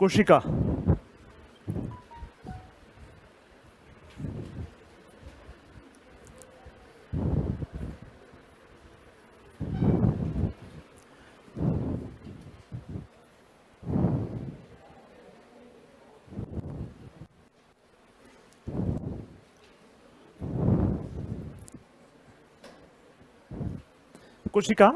कोशिका। कोशिका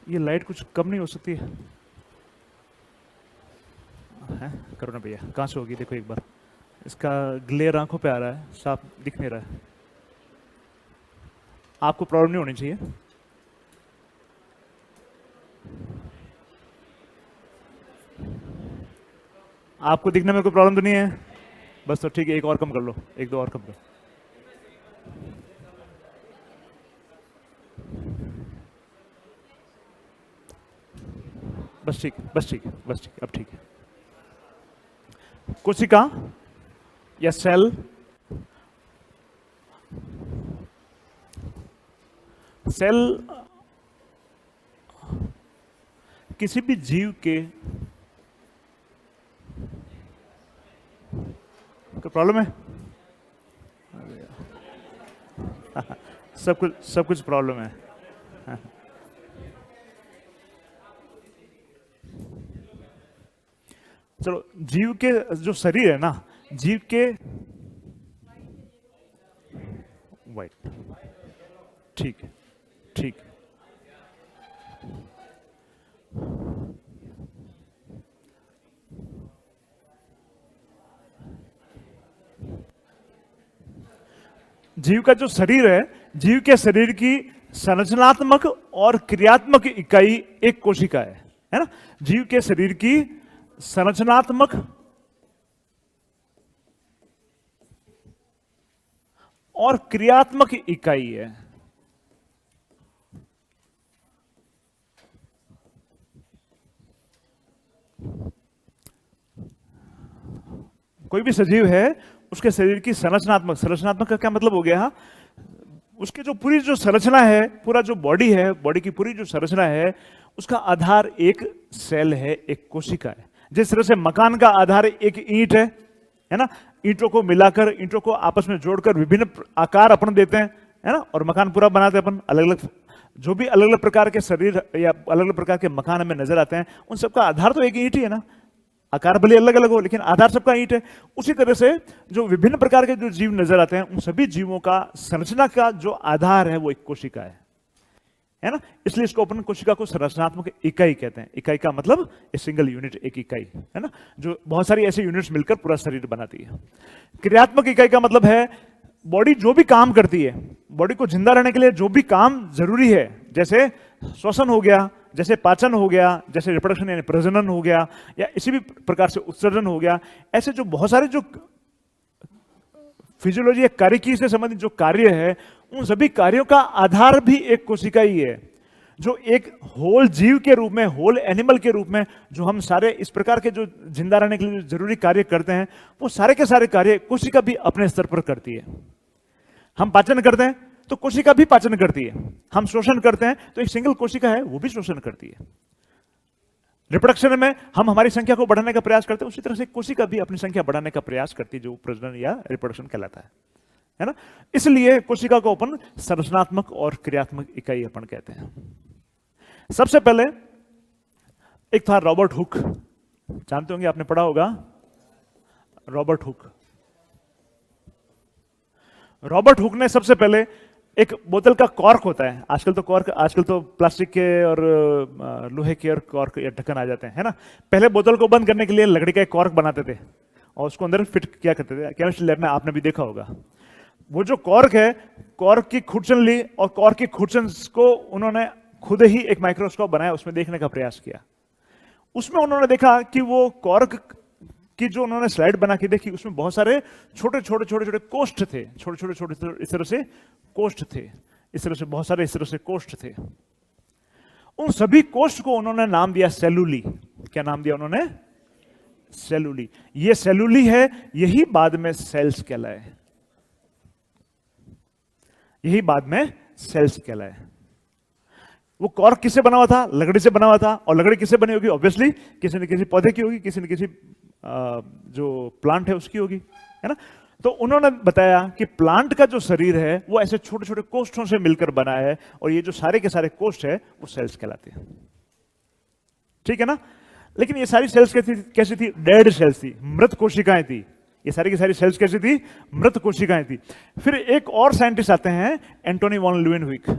ये लाइट कुछ कम नहीं हो सकती है? करो ना भैया, कहाँ से होगी? देखो एक बार, इसका ग्लेयर आंखों पे आ रहा है, साफ दिख नहीं रहा है। आपको प्रॉब्लम नहीं होनी चाहिए। आपको दिखने में कोई प्रॉब्लम तो नहीं है? बस तो ठीक है, एक और कम कर लो, एक दो और कम कर। बस ठीक, बस ठीक है, बस ठीक, अब ठीक है। कोशिका या सेल सेल किसी भी जीव के कोई प्रॉब्लम है? सब कुछ प्रॉब्लम है। चलो, जीव के जो शरीर है ना, जीव के वाइट, ठीक है, ठीक। जीव का जो शरीर है, जीव के शरीर की संरचनात्मक और क्रियात्मक इकाई एक कोशिका है ना? जीव के शरीर की संरचनात्मक और क्रियात्मक इकाई है। कोई भी सजीव है, उसके शरीर की संरचनात्मक का क्या मतलब हो गया? उसके जो पूरी जो संरचना है, पूरा जो बॉडी है, बॉडी की पूरी जो संरचना है, उसका आधार एक सेल है, एक कोशिका है। जिस तरह से मकान का आधार एक ईंट है ना? ईंटों को मिलाकर, ईंटों को आपस में जोड़कर विभिन्न आकार अपन देते हैं, है ना? और मकान पूरा बनाते हैं अपन। अलग अलग जो भी अलग अलग प्रकार के शरीर या अलग अलग प्रकार के मकान हमें नजर आते हैं, उन सबका आधार तो एक ईंट ही है ना? आकार भले अलग अलग हो, लेकिन आधार सबका ईंट है। उसी तरह से जो विभिन्न प्रकार के जो जीव नजर आते हैं, उन सभी जीवों का संरचना का जो आधार है वो एक कोशिका है ना? इसलिए इसको अपन कोशिका को संरचनात्मक इकाई कहते हैं। इकाई का मतलब ए सिंगल यूनिट, एक इकाई, है ना? जो बहुत सारी ऐसे यूनिट्स मिलकर पूरा शरीर बनाती है। क्रियात्मक इकाई का मतलब है बॉडी जो भी काम करती है, बॉडी को जिंदा रहने के लिए जो भी काम जरूरी है, जैसे श्वसन हो गया, जैसे पाचन हो गया, जैसे रिप्रोडक्शन यानी प्रजनन हो गया, या इसी भी प्रकार से उत्सर्जन हो गया, ऐसे जो बहुत सारे जो फिजियोलॉजी या कार्यकी से संबंधित जो कार्य है, उन सभी कार्यों का आधार भी एक कोशिका ही है। जो एक होल जीव के रूप में, होल एनिमल के रूप में जो हम सारे इस प्रकार के जो जिंदा रहने के लिए जरूरी कार्य करते हैं, वो सारे के सारे कार्य कोशिका भी अपने स्तर पर करती है। हम पाचन करते हैं तो कोशिका भी पाचन करती है। हम शोषण करते हैं तो एक सिंगल कोशिका है, वो भी शोषण करती है। रिप्रोडक्शन में हम हमारी संख्या को बढ़ाने का प्रयास करते हैं, उसी तरह से कोशिका भी अपनी संख्या बढ़ाने का प्रयास करती है, जो प्रजनन या रिप्रोडक्शन कहलाता है ना? इसलिए कोशिका को अपन संरचनात्मक और क्रियात्मक इकाई अपन कहते हैं। सबसे पहले एक था रॉबर्ट हुक, जानते होंगे, आपने पढ़ा होगा रॉबर्ट हुक। रॉबर्ट हुक ने सबसे पहले एक बोतल का कॉर्क होता है, आजकल तो प्लास्टिक के और लोहे के और कॉर्क या ढक्कन आ जाते हैं, है ना? पहले बोतल को बंद करने के लिए लकड़ी का एक कॉर्क बनाते थे और उसको अंदर फिट किया करते थे। केमिस्ट्री लैब में आपने भी देखा होगा। वो जो कॉर्क है, कॉर्क की खुरचन ली और कॉर्क की खुरचन को उन्होंने खुद ही एक माइक्रोस्कोप बनाया, उसमें देखने का प्रयास किया। उसमें उन्होंने देखा कि वो कॉर्क की जो उन्होंने स्लाइड बना के देखी, उसमें बहुत सारे छोटे छोटे कोष्ठ थे, छोटे इस तरह से कोष्ठ थे, इस तरह से बहुत सारे इस तरह से कोष्ठ थे। उन सभी कोष्ठ को उन्होंने नाम दिया सेलुली। क्या नाम दिया उन्होंने? सेलुली। ये सेलुली है, यही बाद में सेल्स कहलाए, यही बाद में सेल्स कहलाए। वो कॉर्क किससे बना हुआ था? लकड़ी से बना हुआ था। और लकड़ी किससे बनी होगी? ऑब्वियसली किसी न किसी पौधे की होगी, किसी न किसी जो प्लांट है उसकी होगी, है ना। तो उन्होंने बताया कि प्लांट का जो शरीर है वो ऐसे छोटे छोटे कोष्ठों से मिलकर बना है, और ये जो सारे के सारे कोष्ठ है वो सेल्स कहलाते हैं। ठीक है ना। लेकिन ये सारी सेल्स कैसी थी? डेड सेल्स थी, मृत कोशिकाएं थी। ये सारी की सारी सेल्स कैसी थी? मृत कोशिकाएं थी। फिर एक और साइंटिस्ट आते हैं, Antonie van Leeuwenhoek.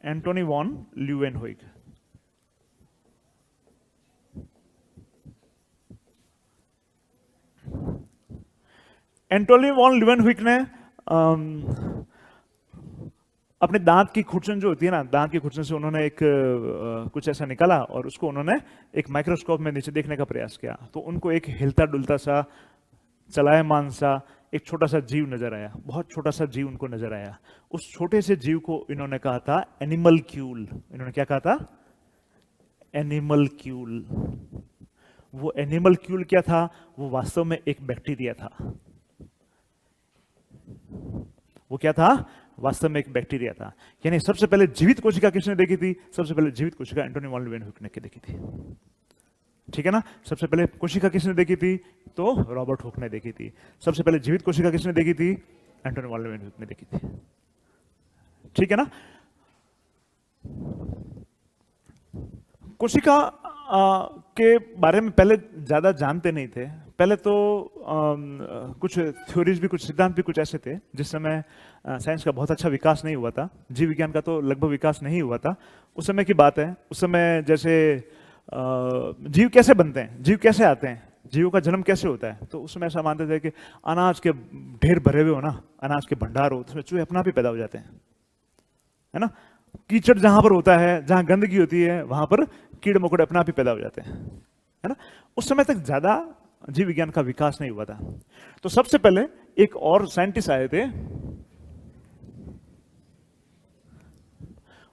Antonie van Leeuwenhoek. Antonie van Leeuwenhoek ने अपने दांत की खुरचन जो होती है ना, दांत की खुरचन से उन्होंने एक कुछ ऐसा निकाला और उसको उन्होंने एक माइक्रोस्कोप में नीचे देखने का प्रयास किया। तो उनको एक हिलता डुलता सा, चलायमान सा एक छोटा सा जीव नजर आया, बहुत छोटा सा जीव उनको नजर आया। उस छोटे से जीव को इन्होंने कहा था एनिमलक्यूल। इन्होंने क्या कहा था? एनिमलक्यूल। वो एनिमलक्यूल क्या था? वो वास्तव में एक बैक्टीरिया था। वो क्या था? वास्तव में एक बैक्टीरिया था। यानी सबसे पहले जीवित कोशिका किसने देखी थी? सबसे पहले जीवित कोशिका एंटोनी वॉन ल्यूवेनहुइक ने देखी थी। ठीक है ना। सबसे पहले कोशिका किसने देखी थी? तो रॉबर्ट हुक ने देखी थी। सबसे पहले जीवित कोशिका किसने देखी थी? एंटोनी वॉन ल्यूवेनहुइक ने देखी थी। ठीक है ना। कोशिका के बारे में पहले ज्यादा जानते नहीं थे। पहले तो कुछ थ्योरीज भी, कुछ सिद्धांत भी कुछ ऐसे थे जिस समय साइंस का बहुत अच्छा विकास नहीं हुआ था। जीव विज्ञान का तो लगभग विकास नहीं हुआ था। उस समय की बात है। उस समय जैसे जीव कैसे बनते हैं, जीव कैसे आते हैं, जीवों का जन्म कैसे होता है, तो उस समय ऐसा मानते थे कि अनाज के ढेर भरे हुए हो ना, अनाज के भंडार हो, उसमें चूहे अपना भी पैदा हो जाते हैं, है ना। कीचड़ जहां पर होता है, जहां गंदगी होती है, वहां पर कीड़े मकोड़े अपना भी पैदा हो जाते हैं, है ना। उस समय तक ज्यादा जीव विज्ञान का विकास नहीं हुआ था। तो सबसे पहले एक और साइंटिस्ट आए थे,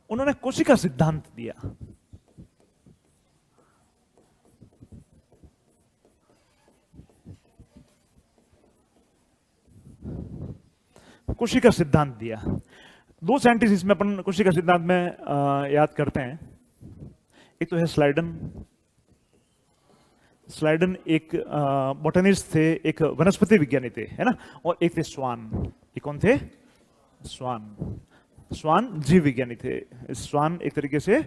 उन्होंने कोशिका सिद्धांत दिया। कोशिका सिद्धांत दिया। दो साइंटिस्ट इसमें अपन कोशिका सिद्धांत में याद करते हैं। एक तो है स्लाइडन। स्लाइडन एक बॉटनिस्ट थे, एक वनस्पति विज्ञानी थे, है ना। और एक थे स्वान। ये कौन थे? स्वान। स्वान जीव विज्ञानी थे। स्वान एक तरीके से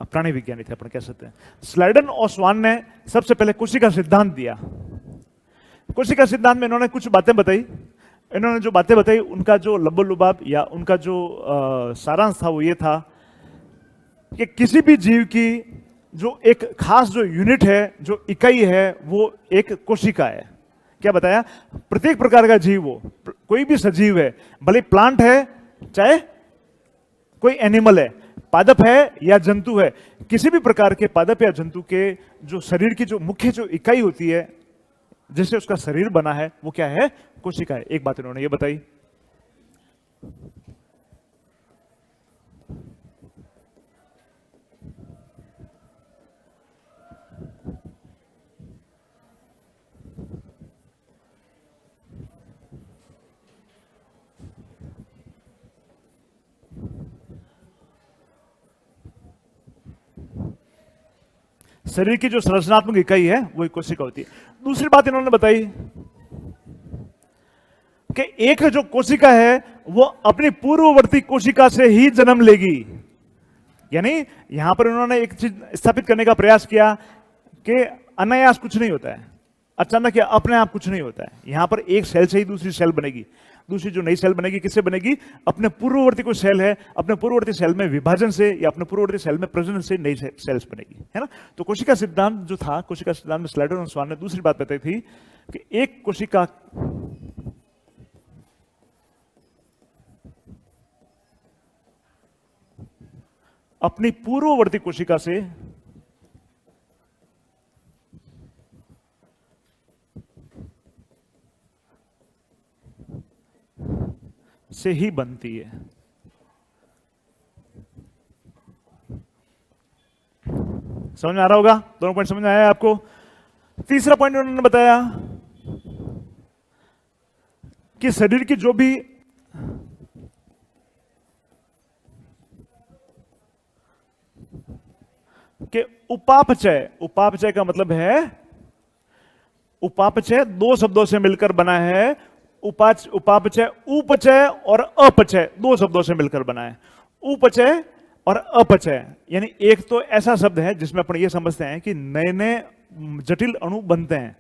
प्राणी विज्ञानी थे, अपन कह सकते हैं। स्लाइडन और स्वान ने सबसे पहले कोशिका सिद्धांत दिया। कोशिका सिद्धांत में इन्होंने कुछ बातें बताई। इन्होंने जो बातें बताई उनका जो लबोलुबाब या उनका जो सारांश था वो ये था कि किसी भी जीव की जो एक खास जो यूनिट है, जो इकाई है, वो एक कोशिका है। क्या बताया? प्रत्येक प्रकार का जीव हो, कोई भी सजीव है, भले प्लांट है चाहे कोई एनिमल है, पादप है या जंतु है, किसी भी प्रकार के पादप या जंतु के जो शरीर की जो मुख्य जो इकाई होती है, जिससे उसका शरीर बना है, वो क्या है? कोशिका है। एक बात इन्होंने ये बताई। शरीर की जो संरचनात्मक इकाई है वो एक कोशिका होती है। दूसरी बात इन्होंने बताई कि एक जो कोशिका है वो अपनी पूर्ववर्ती कोशिका से ही जन्म लेगी। यानी यहां पर उन्होंने एक चीज स्थापित करने का प्रयास किया कि अनायास कुछ नहीं होता है, अचानक या अपने आप कुछ नहीं होता है। यहां पर एक सेल से ही दूसरी सेल बनेगी। दूसरी जो नई सेल बनेगी किससे बनेगी? अपने पूर्ववर्ती कोई सेल है, अपने पूर्ववर्ती सेल में विभाजन से या अपने पूर्ववर्ती सेल में प्रजनन से नई सेल्स बनेगी, है ना। तो कोशिका सिद्धांत जो था, कोशिका सिद्धांत में स्लाइडर और स्वान ने दूसरी बात बताई थी कि एक कोशिका अपनी पूर्ववर्ती कोशिका से ही बनती है। समझ में आ रहा होगा? दोनों पॉइंट समझ में आया आपको? तीसरा पॉइंट उन्होंने बताया कि शरीर की जो भी कि उपापचय, उपापचय का मतलब है, उपापचय दो शब्दों से मिलकर बना है। उपापचय उपचय और अपचय दो शब्दों से मिलकर बना है। उपचय और अपचय यानी एक तो ऐसा शब्द है जिसमें अपन ये समझते हैं कि नए नए जटिल अणु बनते हैं,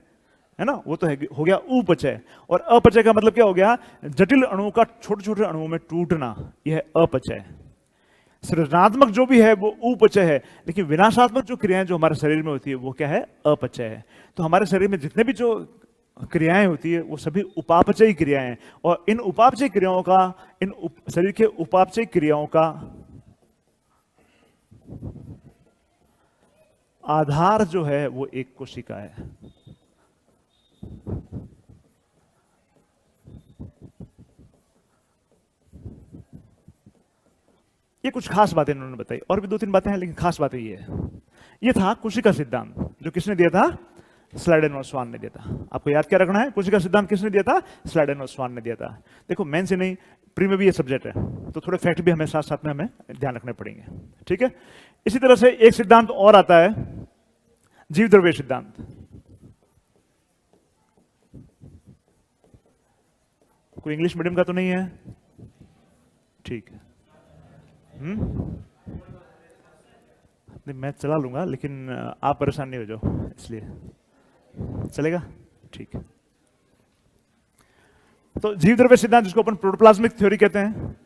है ना, वो तो है, हो गया उपचय। और अपचय का मतलब क्या हो गया, जटिल अणुओं का छोटे छोटे अणुओं में टूटना, यह है अपचय। सृजनात्मक जो भी है वो उपचय है, लेकिन विनाशात्मक जो क्रियाएं जो हमारे शरीर में होती है वो क्या है, अपचय है। तो हमारे शरीर में जितने भी जो क्रियाएं होती है वो सभी उपापचयी क्रियाएं हैं। और इन उपापचयी क्रियाओं का, शरीर के उपापचयी क्रियाओं का आधार जो है वो एक कोशिका है। ये कुछ खास बातें इन्होंने बताई, और भी दो तीन बातें हैं लेकिन खास बातें ये है। ये था कोशिका सिद्धांत, जो किसने दिया था, स्लाइडेन और स्वान ने दिया था। आपको याद क्या रखना है, कोशिका सिद्धांत किसने दिया था, स्लाइडेन और स्वान ने दिया था। देखो मेन से नहीं, प्री में भी ये सब्जेक्ट है, तो थोड़े फैक्ट भी हमें साथ साथ में हमें ध्यान रखने पड़ेंगे, ठीक है। इसी तरह से एक सिद्धांत और आता है, जीव द्रव्य सिद्धांत। कोई इंग्लिश मीडियम का तो नहीं है, ठीक है। नहीं मैं चला लूंगा, लेकिन आप परेशान नहीं हो जाओ, इसलिए चलेगा, ठीक है। तो जीव द्रव्य सिद्धांत, जिसको अपन प्रोटोप्लाज्मिक थ्योरी कहते हैं,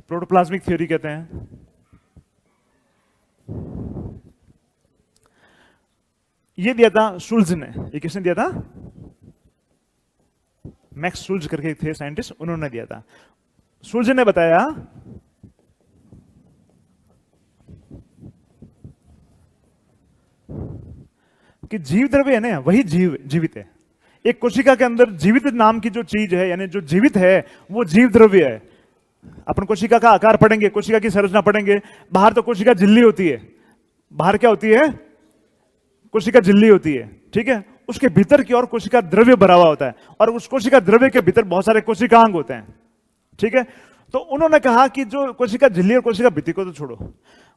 प्रोटोप्लाज्मिक थ्योरी कहते हैं, ये दिया था शुल्ज ने। ये किसने दिया था, मैक्स शुल्ज करके थे साइंटिस्ट, उन्होंने दिया था। शुल्ज ने बताया कि जीव द्रव्य है ना, वही जीवित है। एक कोशिका के अंदर जीवित नाम की जो चीज है, यानी जो जीवित है वो जीव द्रव्य है। अपन कोशिका का आकार पढ़ेंगे, कोशिका की संरचना पढ़ेंगे, बाहर तो कोशिका झिल्ली होती है, बाहर क्या होती है, कोशिका झिल्ली होती है, ठीक है। उसके भीतर की ओर कोशिका द्रव्य भरा हुआ होता है, और उस कोशिका द्रव्य के भीतर बहुत सारे कोशिकांग होते हैं, ठीक है। तो उन्होंने कहा कि जो कोशिका झिल्ली और कोशिका भित्ति को तो छोड़ो,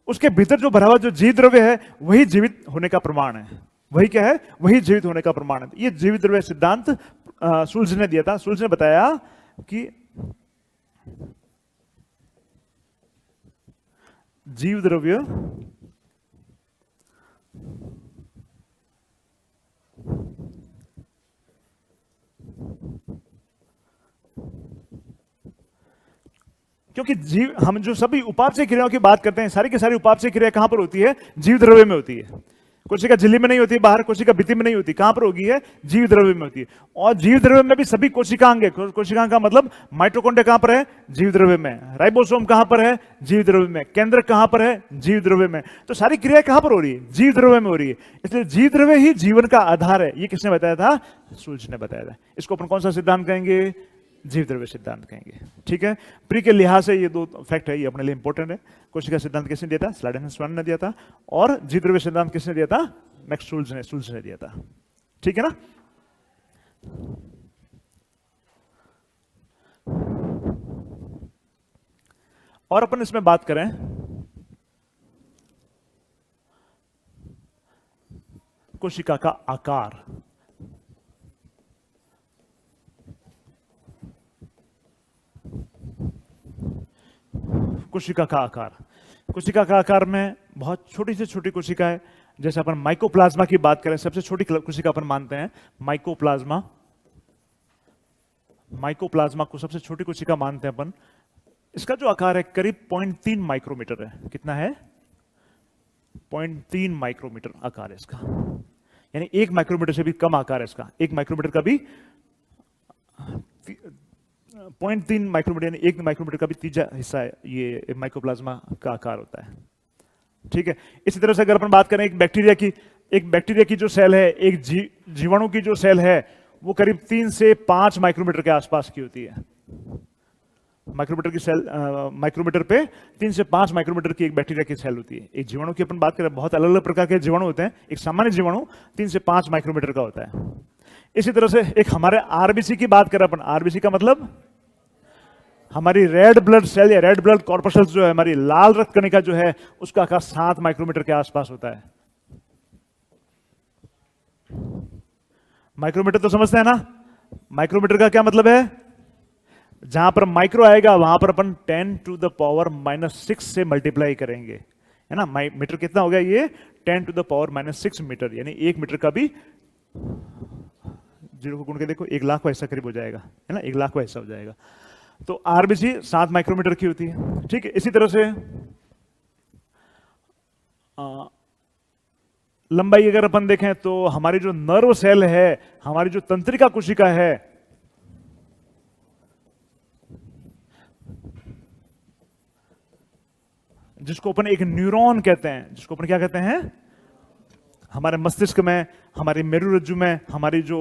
उसके भीतर जो भरा हुआ जो जीव द्रव्य है वही जीवित होने का प्रमाण है। वही क्या है, वही जीवित होने का प्रमाण है। ये जीव द्रव्य सिद्धांत शुल्ज ने दिया था। शुल्ज ने बताया कि जीव द्रव्य क्योंकि जीव, हम जो सभी उपापचय क्रियाओं की बात करते हैं, सारी की सारी उपापचय क्रिया कहां पर होती है, जीव द्रव्य में होती है। कोशिका झिल्ली में नहीं होती, बाहर कोशिका भित्ति में नहीं होती, कहां पर होगी है, जीव द्रव्य में होती है। और जीव द्रव्य में भी सभी कोशिकांग है। कोशिकांग का मतलब माइटोकॉन्ड्रिया कहां पर है, जीव द्रव्य में। राइबोसोम कहां पर है, जीव द्रव्य में। केंद्रक कहां पर है, जीव द्रव्य में। तो सारी क्रियाएं कहां पर हो रही है, जीव द्रव्य में हो रही है। इसलिए जीव द्रव्य ही जीवन का आधार है। ये किसने बताया था, शुल्ज ने बताया था। इसको अपन कौन सा सिद्धांत कहेंगे, जीव द्रव्य सिद्धांत कहेंगे, ठीक है। प्री के लिहाज से ये दो फैक्ट है, ये अपने लिए इंपॉर्टेंट है। कोशिका सिद्धांत किसने दिया था, स्लाइडेन स्वान ने दिया था। और जीव द्रव्य सिद्धांत किसने दिया था, मैक्स शुल्ज ने दिया था, ठीक है ना। और अपन इसमें बात करें कोशिका का आकार। कोशिका का आकार, कोशिका का आकार में बहुत छोटी से छोटी कोशिका है। जैसे अपन माइकोप्लाज्मा की बात करें, सबसे छोटी कोशिका अपन मानते हैं माइकोप्लाज्मा। माइकोप्लाज्मा को सबसे छोटी कोशिका मानते हैं अपन। इसका जो आकार है करीब 0.3 माइक्रोमीटर है। कितना है, 0.3 माइक्रोमीटर आकार है इसका, यानी 1 माइक्रोमीटर से भी कम आकार है इसका। 1 माइक्रोमीटर का भी 0.3 माइक्रोमीटर, यानी 1 माइक्रोमीटर का भी तीजा हिस्सा है ये माइकोप्लाज्मा का आकार होता है, ठीक है। इसी तरह से अगर अपन बात करें एक बैक्टीरिया की जो सेल है, एक जीवाणु की जो सेल है, वो करीब 3 से 5 माइक्रोमीटर के आसपास की होती है। माइक्रोमीटर की सेल, माइक्रोमीटर पे 3 से 5 माइक्रोमीटर की एक बैक्टीरिया की सेल होती है। एक जीवाणु की अपन बात करें, बहुत अलग अलग प्रकार के जीवाणु होते हैं। एक सामान्य जीवाणु 3 से 5 माइक्रोमीटर का होता है। इसी तरह से एक हमारे आरबीसी की बात करें अपन, आरबीसी का मतलब हमारी रेड ब्लड सेल या रेड ब्लड कॉर्पसेल्स जो है, हमारी लाल रक्त कणिका जो है, उसका आकार 7 माइक्रोमीटर के आसपास होता है। माइक्रोमीटर तो समझते हैं ना? माइक्रोमीटर का क्या मतलब है? जहां पर माइक्रो आएगा वहां पर अपन 10 टू द पावर -6 से मल्टीप्लाई करेंगे, है ना। मीटर कितना हो गया ये? 10 टू द पावर -6 मीटर, यानी 1 मीटर का भी 0 को गुण के देखो 1 लाख का हिस्सा करीब हो जाएगा, है ना, 1 लाख का हिस्सा हो जाएगा। तो आरबीसी 7 माइक्रोमीटर की होती है, ठीक है। इसी तरह से लंबाई अगर अपन देखें तो हमारी जो नर्व सेल है, हमारी जो तंत्रिका कोशिका है, जिसको अपन एक न्यूरॉन कहते हैं, जिसको अपन क्या कहते हैं, हमारे मस्तिष्क में, हमारी मेरुरज्जु में, हमारी जो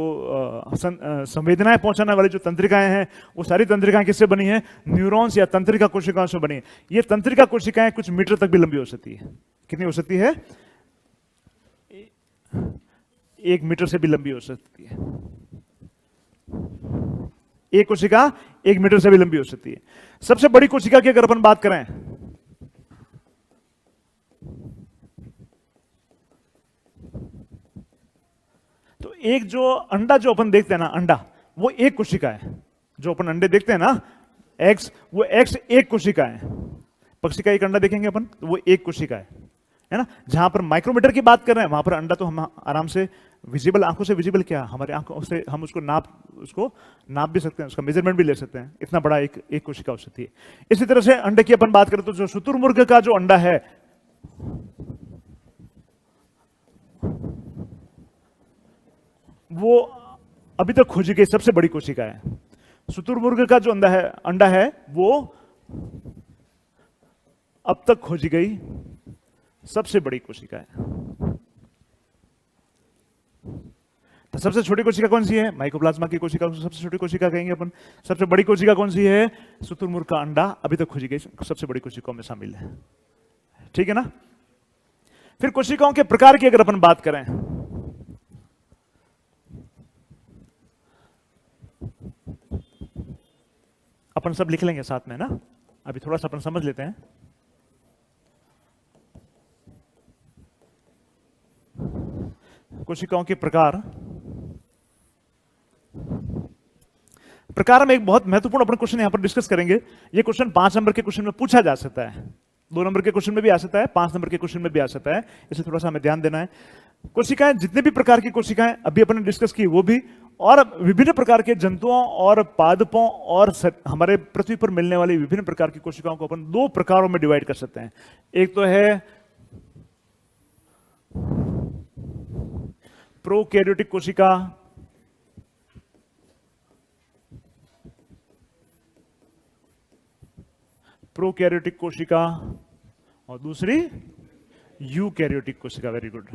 संवेदनाएं पहुंचाने वाली जो तंत्रिकाएं हैं, वो सारी तंत्रिकाएं किससे बनी हैं? न्यूरॉन्स या तंत्रिका कोशिकाओं से बनी है। ये तंत्रिका कोशिकाएं कुछ मीटर तक भी लंबी हो सकती है। कितनी हो सकती है? 1 मीटर से भी लंबी हो सकती है। एक कोशिका 1 मीटर से भी लंबी हो सकती है। सबसे बड़ी कोशिका की अगर अपन बात करें, तो एक जो अंडा जो अपन देखते हैं ना, अंडा वो एक कोशिका है। जो अपन अंडे देखते हैं ना, एग्स, वो एग्स एक कोशिका है। पक्षी का एक अंडा देखेंगे अपन तो वो एक कोशिका है ना। जहां पर माइक्रोमीटर की बात कर रहे हैं वहां पर अंडा तो हम आराम से विजिबल, आंखों से विजिबल, क्या हमारे आंखों से हम उसको नाप भी सकते हैं, उसका मेजरमेंट भी ले सकते हैं। इतना बड़ा एक कोशिका हो सकती है। इसी तरह से अंडे की अपन बात करें तो जो शुतुरमुर्ग का जो अंडा है, वो अभी तक खोजी गई सबसे बड़ी कोशिका है। शुतुरमुर्ग का जो अंडा है वो अब तक खोजी गई सबसे बड़ी कोशिका है। तो सबसे छोटी कोशिका कौन सी है? माइकोप्लाज्मा की कोशिका को सबसे छोटी कोशिका कहेंगे अपन। सबसे बड़ी कोशिका कौन सी है? शुतुरमुर्ग का अंडा अभी तक खोजी गई सबसे बड़ी कोशिकाओं में शामिल है, ठीक है ना। फिर कोशिकाओं के प्रकार की अगर अपन बात करें, अपन सब लिख लेंगे साथ में ना, अभी थोड़ा सा अपन समझ लेते हैं। कोशिकाओं के प्रकार में एक बहुत महत्वपूर्ण अपन क्वेश्चन यहां पर डिस्कस करेंगे। ये क्वेश्चन 5 नंबर के क्वेश्चन में पूछा जा सकता है, 2 नंबर के क्वेश्चन में भी आ सकता है, 5 नंबर के क्वेश्चन में भी आ सकता है। इसे थोड़ा सा हमें ध्यान देना है। कोशिकाएं, जितने भी प्रकार की कोशिकाएं अभी अपन ने डिस्कस की वो भी, और विभिन्न प्रकार के जंतुओं और पादपों और हमारे पृथ्वी पर मिलने वाली विभिन्न प्रकार की कोशिकाओं को अपन 2 प्रकारों में डिवाइड कर सकते हैं। एक तो है प्रोकैरियोटिक कोशिका, प्रोकैरियोटिक कोशिका, और दूसरी यूकैरियोटिक कोशिका। Very good.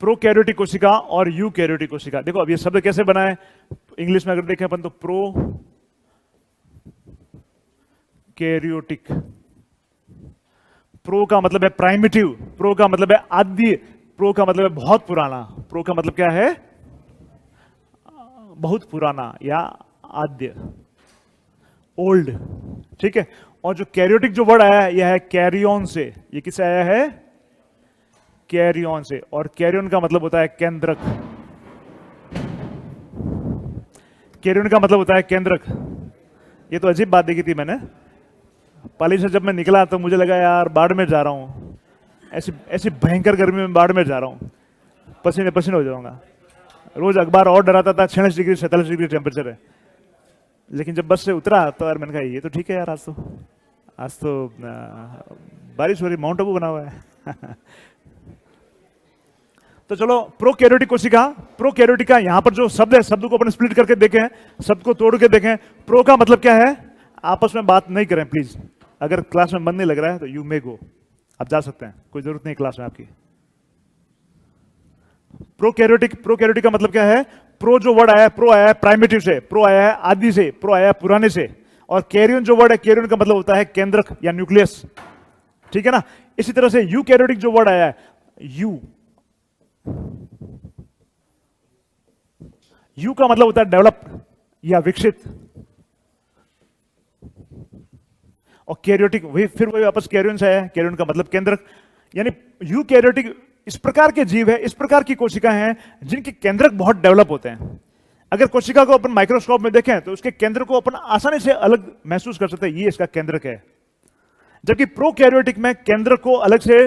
प्रोकैरियोटिक कोशिका और यूकैरियोटिक कोशिका। देखो अब ये शब्द कैसे बना है, इंग्लिश में अगर देखें अपन तो प्रो कैरियोटिक। प्रो का मतलब है प्राइमिटिव, प्रो का मतलब है आद्य, प्रो का मतलब है बहुत पुराना। प्रो का मतलब क्या है? बहुत पुराना या आद्य, ओल्ड, ठीक है। और जो कैरियोटिक जो वर्ड आया है यह है कैरियन से। ये किससे आया है? कैरियन से। और कैरियन का मतलब होता है केंद्रक। कैरियन का मतलब होता है केंद्रक। ये तो अजीब बात देखी थी मैंने। पाली से जब मैं निकला तो मुझे लगा यार बाड़मेर जा रहा हूं, ऐसी भयंकर गर्मी में बाड़मेर जा रहा हूं, पसीने पसीने हो जाऊंगा। रोज अखबार और डराता था 46 डिग्री 47 डिग्री टेम्परेचर है, लेकिन जब बस से उतरा तो यार मैंने कहा ये तो ठीक है यार, आज तो बारिश हो रही, माउंट आबू बना हुआ है। तो चलो प्रोकैरियोटिक कोशिका, प्रोकैरियोटिका, यहां पर जो शब्द है, शब्द को अपन स्प्लिट करके देखें, शब्द को तोड़ के देखें। प्रो का मतलब क्या है? आपस में बात नहीं करें प्लीज। अगर क्लास में मन नहीं लग रहा है तो यू मे गो, आप जा सकते हैं, कोई जरूरत नहीं क्लास में आपकी। प्रोकैरियोटिक का मतलब क्या है? प्रो जो वर्ड आया है, प्रो आया है प्राइमेटिव से, प्रो आया है आदि से, प्रो आया है पुराने से, और कैरियन जो वर्ड है, कैरियन का मतलब होता है केंद्रक या न्यूक्लियस, ठीक है ना। इसी तरह से यूकैरियोटिक जो वर्ड आया है, यू का मतलब होता है डेवलप या विकसित, और कैरियोटिक वही फिर वही वापस कैरियन से आया है, कैरियन का मतलब केंद्रक। यानी यूकैरियोटिक इस प्रकार के जीव है, इस प्रकार की कोशिकाएं हैं जिनके केंद्रक बहुत डेवलप होते हैं। अगर कोशिका को अपन माइक्रोस्कोप में देखें तो उसके केंद्र को अपन आसानी से अलग महसूस कर सकते हैं, ये इसका केंद्रक है। जबकि प्रोकैरियोटिक में केंद्र को अलग से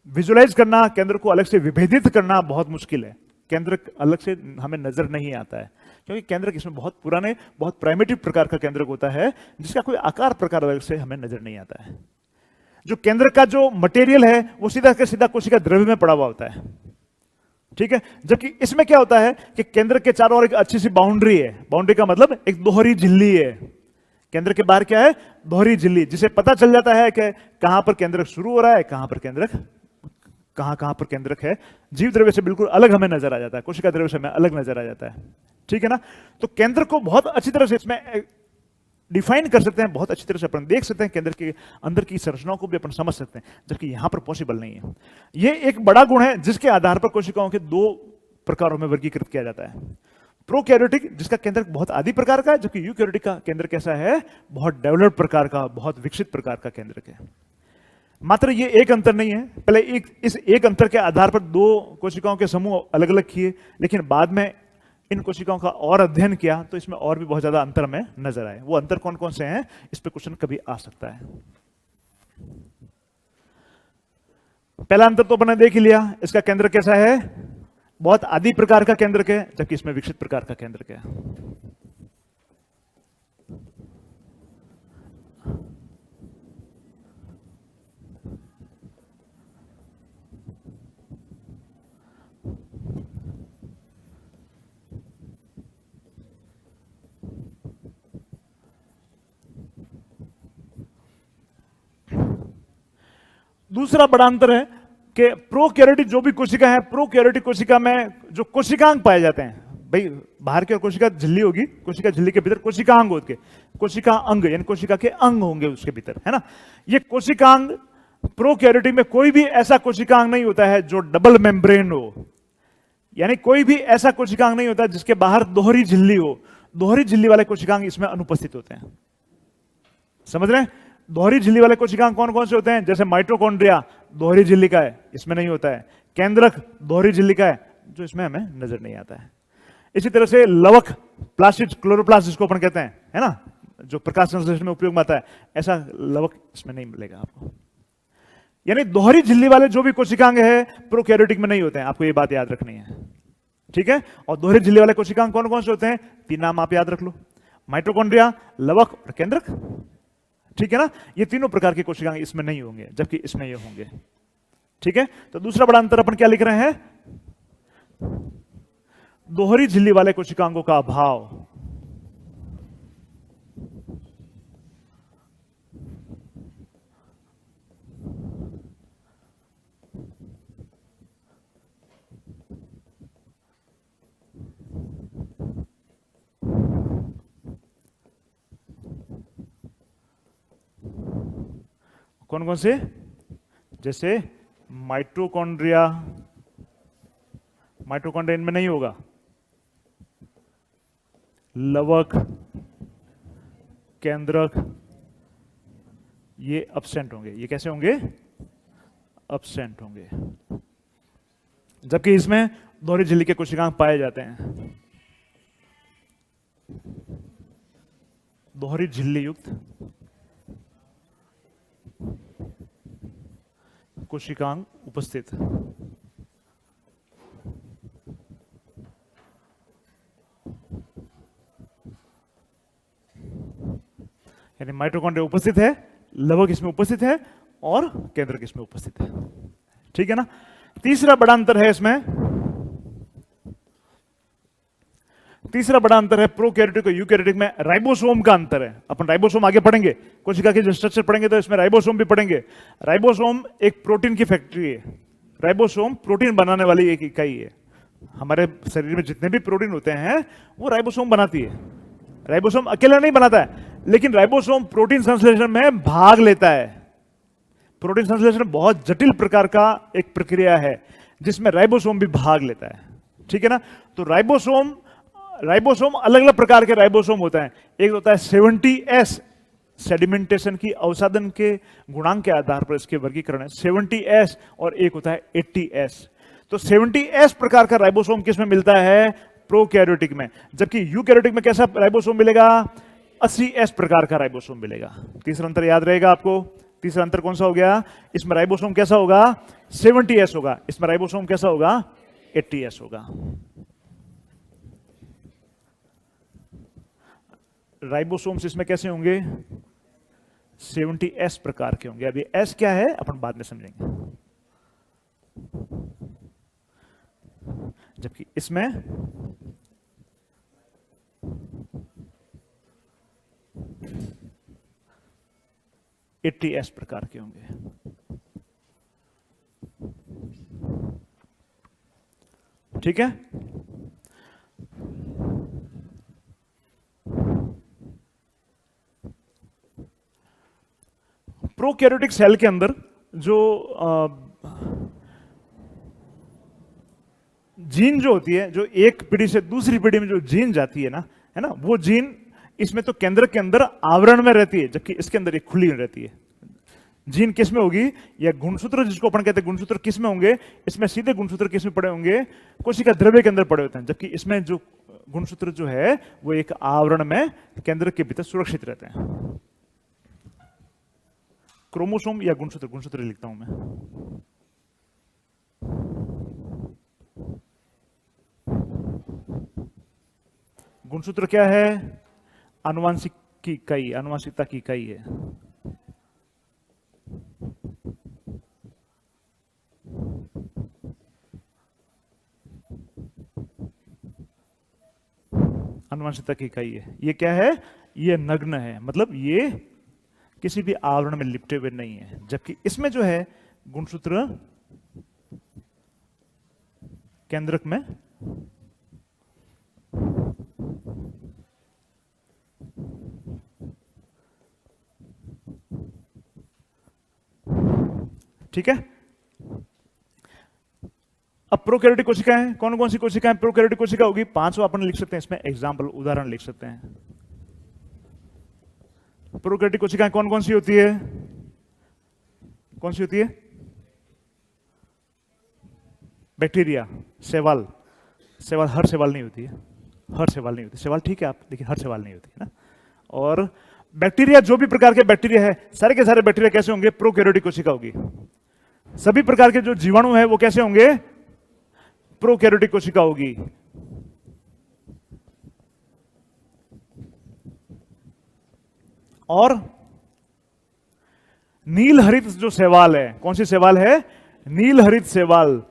विजुलाइज करना, केंद्र को अलग से विभेदित करना बहुत मुश्किल है। केंद्र अलग से हमें नजर नहीं आता है, क्योंकि केंद्र इसमें बहुत पुराने, बहुत प्राइमेटिव प्रकार का केंद्रक होता है, जिसका कोई आकार प्रकार अलग से हमें नजर नहीं आता है। जो केंद्र का जो मटेरियल है वो सीधा के सीधा कोशिका द्रव्य में पड़ा हुआ होता है, ठीक है। जबकि इसमें क्या होता है कि केंद्र के चारों ओर एक अच्छी सी बाउंड्री है। बाउंड्री का मतलब एक दोहरी झिल्ली है। केंद्र के बाहर क्या है? दोहरी झिल्ली, जिसे पता चल जाता है कि कहां पर केंद्रक शुरू हो रहा है, कहां पर केंद्रक है। जीव द्रव्य से बिल्कुल अलग हमें नजर आ जाता है, कोशिका द्रव्य से हमें अलग नजर आ जाता है, ठीक है ना। तो केंद्र को बहुत अच्छी तरह से इसमें डिफाइन कर सकते हैं, बहुत अच्छी तरह से अपन देख सकते हैं, केंद्र के अंदर की संरचनाओं को भी अपन समझ सकते हैं, जबकि यहां पर पॉसिबल नहीं है। यह एक बड़ा गुण है जिसके आधार पर कोशिकाओं के दो प्रकारों में वर्गीकृत किया जाता है। प्रोकैरियोटिक जिसका केंद्रक बहुत आदि प्रकार का है, जबकि यूकैरियोटिक का केंद्र कैसा है? बहुत डेवलप्ड प्रकार का, बहुत विकसित प्रकार का केंद्रक है। मात्र ये एक अंतर नहीं है, पहले इस एक अंतर के आधार पर दो कोशिकाओं के समूह अलग अलग किए, लेकिन बाद में इन कोशिकाओं का और अध्ययन किया तो इसमें और भी बहुत ज्यादा अंतर हमें नजर आए। वो अंतर कौन कौन से हैं, इस पे क्वेश्चन कभी आ सकता है। पहला अंतर तो अपने देख ही लिया, इसका केंद्र कैसा है? बहुत आदि प्रकार का केंद्रक है, जबकि इसमें विकसित प्रकार का केंद्रक है। दूसरा बड़ा अंतर है कि प्रोकैरियोटिक जो भी कोशिका है, प्रोकैरियोटिक कोशिका में जो कोशिकांग पाए जाते हैं, भाई बाहर की ओर कोशिका झिल्ली होगी, कोशिका झिल्ली के भीतर कोशिकांग होते, कोशिका अंग यानी कोशिका के अंग होंगे उसके भीतर, है ना। ये कोशिकांग प्रोकैरियोटिक में कोई भी ऐसा कोशिकांग नहीं होता है जो डबल मेम्ब्रेन हो, यानी कोई भी ऐसा कोशिकांग नहीं होता जिसके बाहर दोहरी झिल्ली हो। दोहरी झिल्ली वाले कोशिकांग इसमें अनुपस्थित होते हैं, समझ रहे हैं? दोहरी झिल्ली वाले कोशिकांग कौन कौन से होते हैं? जैसे माइटोकॉन्ड्रिया दोहरी झिल्ली का है, इसमें नहीं होता है। केंद्रक दोहरी झिल्ली का है, जो इसमें हमें नजर नहीं आता है। इसी तरह से लवक, प्लास्टिड, क्लोरोप्लास्ट जिसको अपन कहते हैं, है ना, जो प्रकाश संश्लेषण में उपयोग में आता है, ऐसा लवक इसमें नहीं मिलेगा आपको। यानी दोहरी झिल्ली वाले जो भी कोशिकांग है प्रोकैरियोटिक में नहीं होते हैं, आपको ये बात याद रखनी है, ठीक है। और दोहरी झिल्ली वाले कोशिकांग कौन कौन से होते हैं? तीन नाम आप याद रख लो, माइटोकॉन्ड्रिया, लवक और केंद्रक, ठीक है ना। ये तीनों प्रकार के कोशिकांग इसमें नहीं होंगे, जबकि इसमें ये होंगे, ठीक है। तो दूसरा बड़ा अंतर अपन क्या लिख रहे हैं? दोहरी झिल्ली वाले कोशिकांगों का अभाव। कौन कौन से? जैसे माइटोकॉन्ड्रिया, माइटोकॉन्ड्रिया इनमें नहीं होगा। लवक, केंद्रक, ये अब्सेंट होंगे। ये कैसे होंगे? अब्सेंट होंगे। जबकि इसमें दोहरी झिल्ली के कोशिकांग पाए जाते हैं। दोहरी झिल्ली युक्त कोशिकांग उपस्थित। यानी माइटोकॉन्ड्रिया उपस्थित है, लवक इसमें उपस्थित है और केंद्रक इसमें उपस्थित है, ठीक है ना। तीसरा बड़ा अंतर है इसमें, तीसरा बड़ा अंतर है प्रोकैरियोटिक और यूकैरियोटिक में राइबोसोम का अंतर है। अपन राइबोसोम आगे पढ़ेंगे, कोशिका के जो स्ट्रक्चर पढ़ेंगे तो इसमें राइबोसोम भी पढ़ेंगे। राइबोसोम एक प्रोटीन की फैक्ट्री है। राइबोसोम प्रोटीन बनाने वाली एक इकाई है। हमारे शरीर में जितने भी प्रोटीन होते हैं वो राइबोसोम बनाती है। राइबोसोम अकेला नहीं बनाता है, लेकिन राइबोसोम प्रोटीन संश्लेषण में भाग लेता है। प्रोटीन संश्लेषण बहुत जटिल प्रकार का एक प्रक्रिया है जिसमें राइबोसोम भी भाग लेता है। ठीक है ना? तो राइबोसोम अलग अलग प्रकार के राइबोसोम होता है। एक होता है 70S, सेडिमेंटेशन की अवसादन के गुणांक के आधार पर इसके वर्गीकरण है 70S, और एक होता है 80S। तो 70S प्रकार का राइबोसोम किसमें मिलता है? प्रोकैरियोटिक में। जबकि यूकैरियोटिक में कैसा राइबोसोम मिलेगा? 80S प्रकार का राइबोसोम मिलेगा। तीसरा अंतर याद रहेगा आपको। तीसरा अंतर कौन सा हो गया? इसमें राइबोसोम कैसा होगा? 70S होगा। इसमें राइबोसोम कैसा होगा? 80S होगा। राइबोसोम्स इसमें कैसे होंगे? 70S प्रकार के होंगे। अभी S क्या है अपन बाद में समझेंगे। जबकि इसमें 80S प्रकार के होंगे। ठीक है? प्रोकैरियोटिक सेल के अंदर जो जीन जो होती है, जो एक पीढ़ी से दूसरी पीढ़ी में जो जीन जाती है ना, वो जीन इसमें तो केंद्र के अंदर आवरण में रहती है, जबकि इसके अंदर एक खुली रहती है। जीन किस में होगी? या गुणसूत्र जिसको अपन कहते हैं, गुणसूत्र किस में होंगे? इसमें सीधे गुणसूत्र किस में पड़े होंगे? कोशिका द्रव्य के अंदर पड़े होते हैं। जबकि इसमें जो गुणसूत्र जो है वो एक आवरण में केंद्र के भीतर सुरक्षित रहते हैं। क्रोमोसोम या गुणसूत्र? गुणसूत्र लिखता हूं मैं। गुणसूत्र क्या है? आनुवांशिक की इकाई, आनुवांशिकता की इकाई है। आनुवांशिकता की इकाई है। ये क्या है? ये नग्न है, मतलब ये किसी भी आवरण में लिपटे हुए नहीं है। जबकि इसमें जो है गुणसूत्र केंद्रक में ठीक है। अब प्रोकैरियोटिक कोशिकाएं कौन कौन सी कोशिकाएं प्रोकैरियोटिक कोशिका होगी? 5 अपन लिख सकते हैं इसमें, एग्जांपल उदाहरण लिख सकते हैं। प्रोकैरियोटिक कोशिकाएं कौन कौन सी होती है? कौन सी होती है? बैक्टीरिया, शैवाल। शैवाल, हर शैवाल नहीं होती है, हर शैवाल नहीं होती। शैवाल ठीक है आप, लेकिन हर शैवाल नहीं होती है ना। और बैक्टीरिया, जो भी प्रकार के बैक्टीरिया है, सारे के सारे बैक्टीरिया कैसे होंगे? प्रोकैरियोटिक कोशिका होगी। सभी प्रकार के जो जीवाणु है वो कैसे होंगे? प्रोकैरियोटिक कोशिका होगी। और नील हरित जो शैवाल है, कौन सी शैवाल है? नील हरित शैवाल।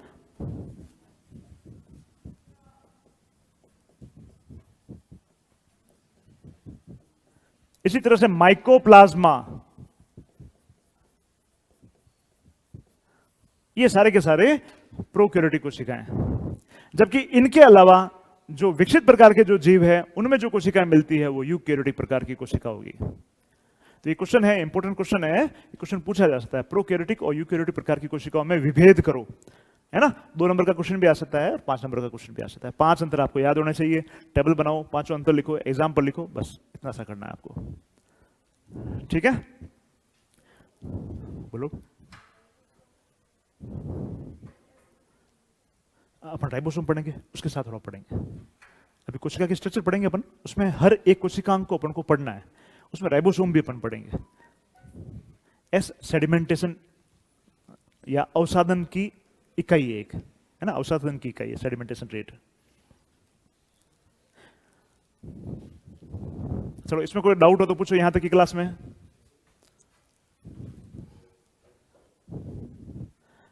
इसी तरह से माइकोप्लाज्मा, ये सारे के सारे प्रोकैरियोटिक कोशिकाएं। जबकि इनके अलावा जो विकसित प्रकार के जो जीव है उनमें जो कोशिकाएं मिलती है वो यूकैरियोटिक प्रकार की कोशिका होगी। तो ये क्वेश्चन है, इंपॉर्टेंट क्वेश्चन है, क्वेश्चन पूछा जा सकता है, प्रोकैरियोटिक और यूकैरियोटिक प्रकार की कोशिकाओं में विभेद करो, है ना। 2 नंबर का क्वेश्चन भी आ सकता है और 5 नंबर का क्वेश्चन भी आ सकता है। 5 अंतर आपको याद होने चाहिए। टेबल बनाओ, 5 अंतर लिखो, एग्जाम्पल लिखो, बस इतना सा करना है आपको। ठीक है, बोलो। अपन राइबोसोम पढ़ेंगे, उसके साथ और पढ़ेंगे। अभी कोशिका की स्ट्रक्चर पढ़ेंगे अपन, उसमें हर एक कोशिकांग को अपन को पढ़ना है, उसमें राइबोसोम भी अपन पढ़ेंगे। एस सेडिमेंटेशन या अवसादन की इकाई है एक, है ना, अवसादन की इकाई है सेडिमेंटेशन रेट। चलो, इसमें कोई डाउट हो तो पूछो यहां तक की क्लास में।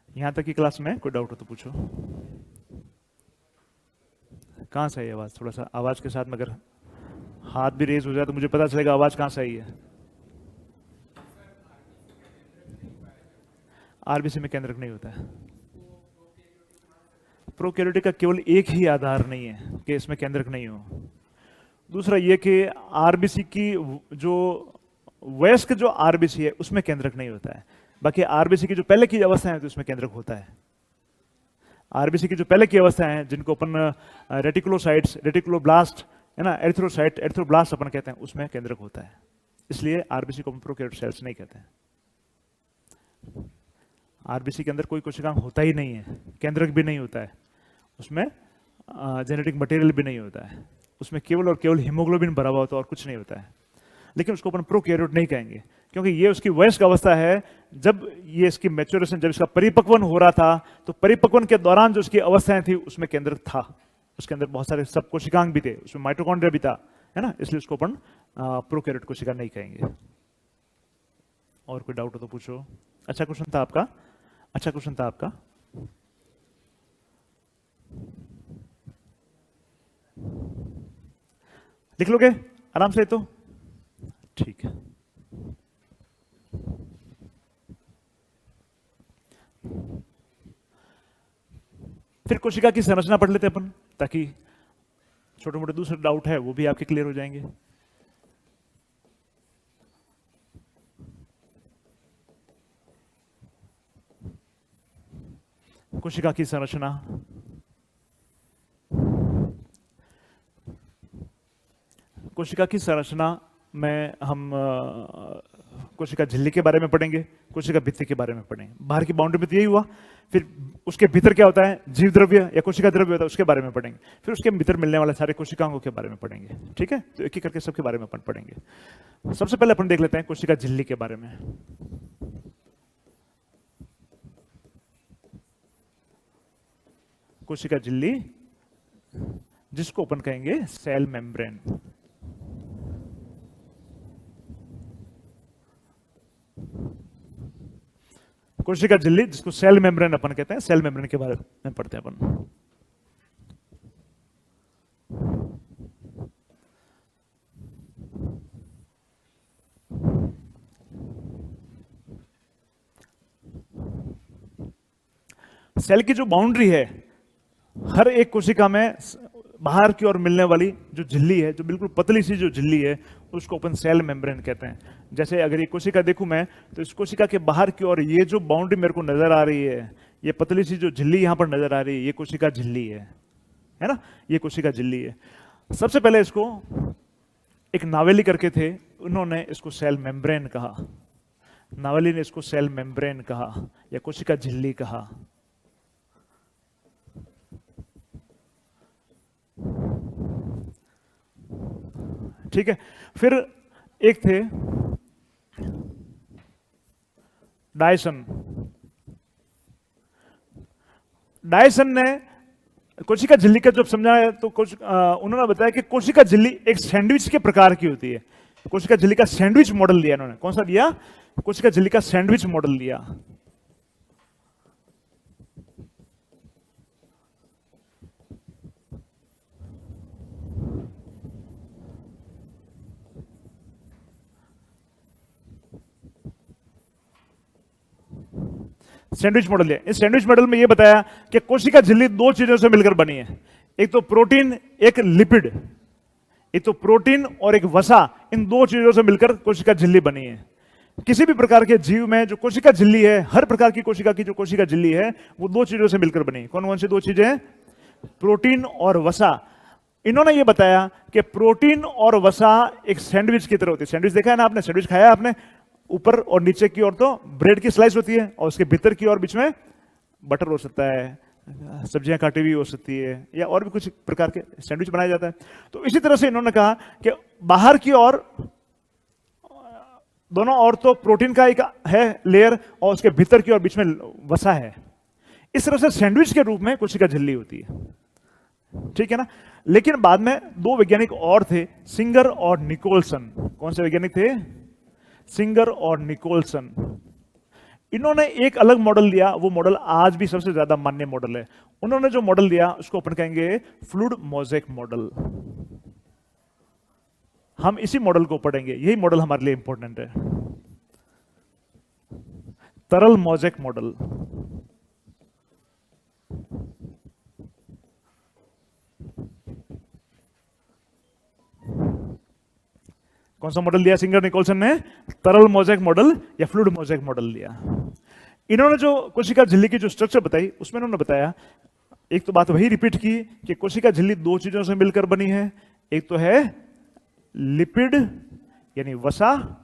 यहां तक की क्लास में कोई डाउट हो तो पूछो। कहाँ से आई आवाज? थोड़ा सा आवाज के साथ में अगर हाथ भी रेज हो जाए तो मुझे पता चलेगा आवाज कहाँ से आई है। आरबीसी में केंद्रक नहीं होता है। प्रोकैरियोटिक का केवल एक ही आधार नहीं है कि इसमें केंद्रक नहीं हो। दूसरा ये कि आरबीसी की जो वयस्क जो आरबीसी है उसमें केंद्रक नहीं होता है। बाकी आरबीसी की जो पहले की अवस्था है तो उसमें केंद्रक होता है। आरबीसी की जो पहले की अवस्था है जिनको अपन रेटिकुलोसाइट्स, रेटिकुलोब्लास्ट है ना, एरिथ्रोसाइट, एरिथ्रोब्लास्ट अपन कहते हैं, उसमें केंद्रक होता है। इसलिए आरबीसी को प्रोकैरियोटिक सेल्स नहीं कहते हैं। आरबीसी के अंदर कोई कोशिकांग होता ही नहीं है, केंद्रक भी नहीं होता है, उसमें जेनेटिक मटेरियल भी नहीं होता है, उसमें केवल और केवल हीमोग्लोबिन भरा हुआ होता है और कुछ नहीं होता है। लेकिन उसको अपन प्रोकैरियोट नहीं कहेंगे क्योंकि ये उसकी वयस्क अवस्था है। जब ये इसकी मैच्योरेशन, जब इसका परिपक्वन हो रहा था तो परिपक्वन के दौरान जो उसकी अवस्थाएं थी उसमें केंद्रक था। उसके अंदर बहुत सारे सब कोशिकांग भी थे, उसमें माइटोकॉन्ड्रिया भी था, है ना, इसलिए उसको अपन प्रोकैरियोट कोशिका नहीं कहेंगे। और कोई डाउट हो तो पूछो। अच्छा क्वेश्चन था आपका, अच्छा क्वेश्चन था आपका। लिख लोगे आराम से तो? ठीक है। फिर कोशिका की संरचना पढ़ लेते अपन, ताकि छोटे मोटे दूसरे डाउट है वो भी आपके क्लियर हो जाएंगे। कोशिका की संरचना, कोशिका की संरचना में हम कोशिका झिल्ली के बारे में पढ़ेंगे, कोशिका भित्ति के बारे में पढ़ेंगे। बाहर की बाउंड्री में तो यही हुआ, फिर उसके भीतर क्या होता है, जीव द्रव्य या कोशिका द्रव्य होता है, उसके बारे में पढ़ेंगे। फिर उसके भीतर मिलने वाले सारे कोशिकांगों के बारे में पढ़ेंगे। ठीक है, तो एक एक करके सबके बारे में अपन पढ़ेंगे। सबसे पहले अपन देख लेते हैं कोशिका झिल्ली के बारे में। कोशिका झिल्ली, जिसको अपन कहेंगे सेल मेम्ब्रेन। कोशिका झिल्ली जिसको सेल मेम्ब्रेन अपन कहते हैं, सेल मेम्ब्रेन के बारे में पढ़ते हैं अपन। सेल की जो बाउंड्री है, हर एक कोशिका में बाहर की ओर मिलने वाली जो झिल्ली है, जो बिल्कुल पतली सी जो झिल्ली है, उसको अपन सेल मेम्ब्रेन कहते हैं। जैसे अगर ये कोशिका देखूं मैं, तो इस कोशिका के बाहर की ओर ये जो बाउंड्री मेरे को नजर आ रही है, ये पतली सी जो झिल्ली यहां पर नजर आ रही है, ये कोशिका झिल्ली है ना, ये कोशिका झिल्ली है। सबसे पहले इसको एक नावेली करके थे, उन्होंने इसको सेल मेम्ब्रेन कहा। नावेली ने इसको सेल मेम्ब्रेन कहा या कोशिका झिल्ली कहा। ठीक है, फिर एक थे डायसन। डायसन ने कोशिका झिल्ली का जब समझाया तो उन्होंने बताया कि कोशिका झिल्ली एक सैंडविच के प्रकार की होती है। कोशिका झिल्ली का सैंडविच मॉडल लिया इन्होंने। कौन सा दिया? कोशिका झिल्ली का सैंडविच मॉडल लिया। सैंडविच मॉडल है। इस सैंडविच मॉडल में यह बताया कि कोशिका झिल्ली दो चीजों से मिलकर बनी है, एक तो प्रोटीन, एक लिपिड। एक तो प्रोटीन और एक वसा, इन दो चीजों से मिलकर कोशिका झिल्ली बनी है। किसी भी प्रकार के जीव में जो कोशिका झिल्ली है, हर प्रकार की कोशिका की जो कोशिका झिल्ली है, वो दो चीजों से मिलकर बनी है। कौन कौन सी दो चीजें हैं? प्रोटीन और वसा। इन्होंने ये बताया कि प्रोटीन और वसा एक सैंडविच की तरह होती है। सैंडविच देखा है ना आपने? सैंडविच खाया आपने? ऊपर और नीचे की ओर तो ब्रेड की स्लाइस होती है और उसके भीतर की ओर बीच में बटर हो सकता है, सब्जियां काटी हुई हो सकती है, या और भी कुछ प्रकार के सैंडविच बनाया जाता है। तो इसी तरह से इन्होंने कहा कि बाहर की ओर दोनों ओर तो प्रोटीन का एक है लेयर और उसके भीतर की ओर बीच में वसा है। इस तरह से सैंडविच के रूप में कोशिका झिल्ली होती है। ठीक है ना। लेकिन बाद में दो वैज्ञानिक और थे, सिंगर और निकोलसन। कौन से वैज्ञानिक थे? सिंगर और निकोलसन। इन्होंने एक अलग मॉडल दिया, वो मॉडल आज भी सबसे ज्यादा मान्य मॉडल है। उन्होंने जो मॉडल दिया उसको अपन कहेंगे फ्लूइड मोज़ेक मॉडल। हम इसी मॉडल को पढ़ेंगे, यही मॉडल हमारे लिए इंपॉर्टेंट है, तरल मोज़ेक मॉडल। कौन सा मॉडल दिया सिंगर निकोलसन ने? तरल मोज़ेक मॉडल या फ्लूइड मोज़ेक मॉडल दिया। इन्होंने जो कोशिका झिल्ली की जो स्ट्रक्चर बताई उसमें इन्होंने बताया, एक तो बात वही रिपीट की कि कोशिका झिल्ली दो चीजों से मिलकर बनी है, एक तो है लिपिड यानी वसा,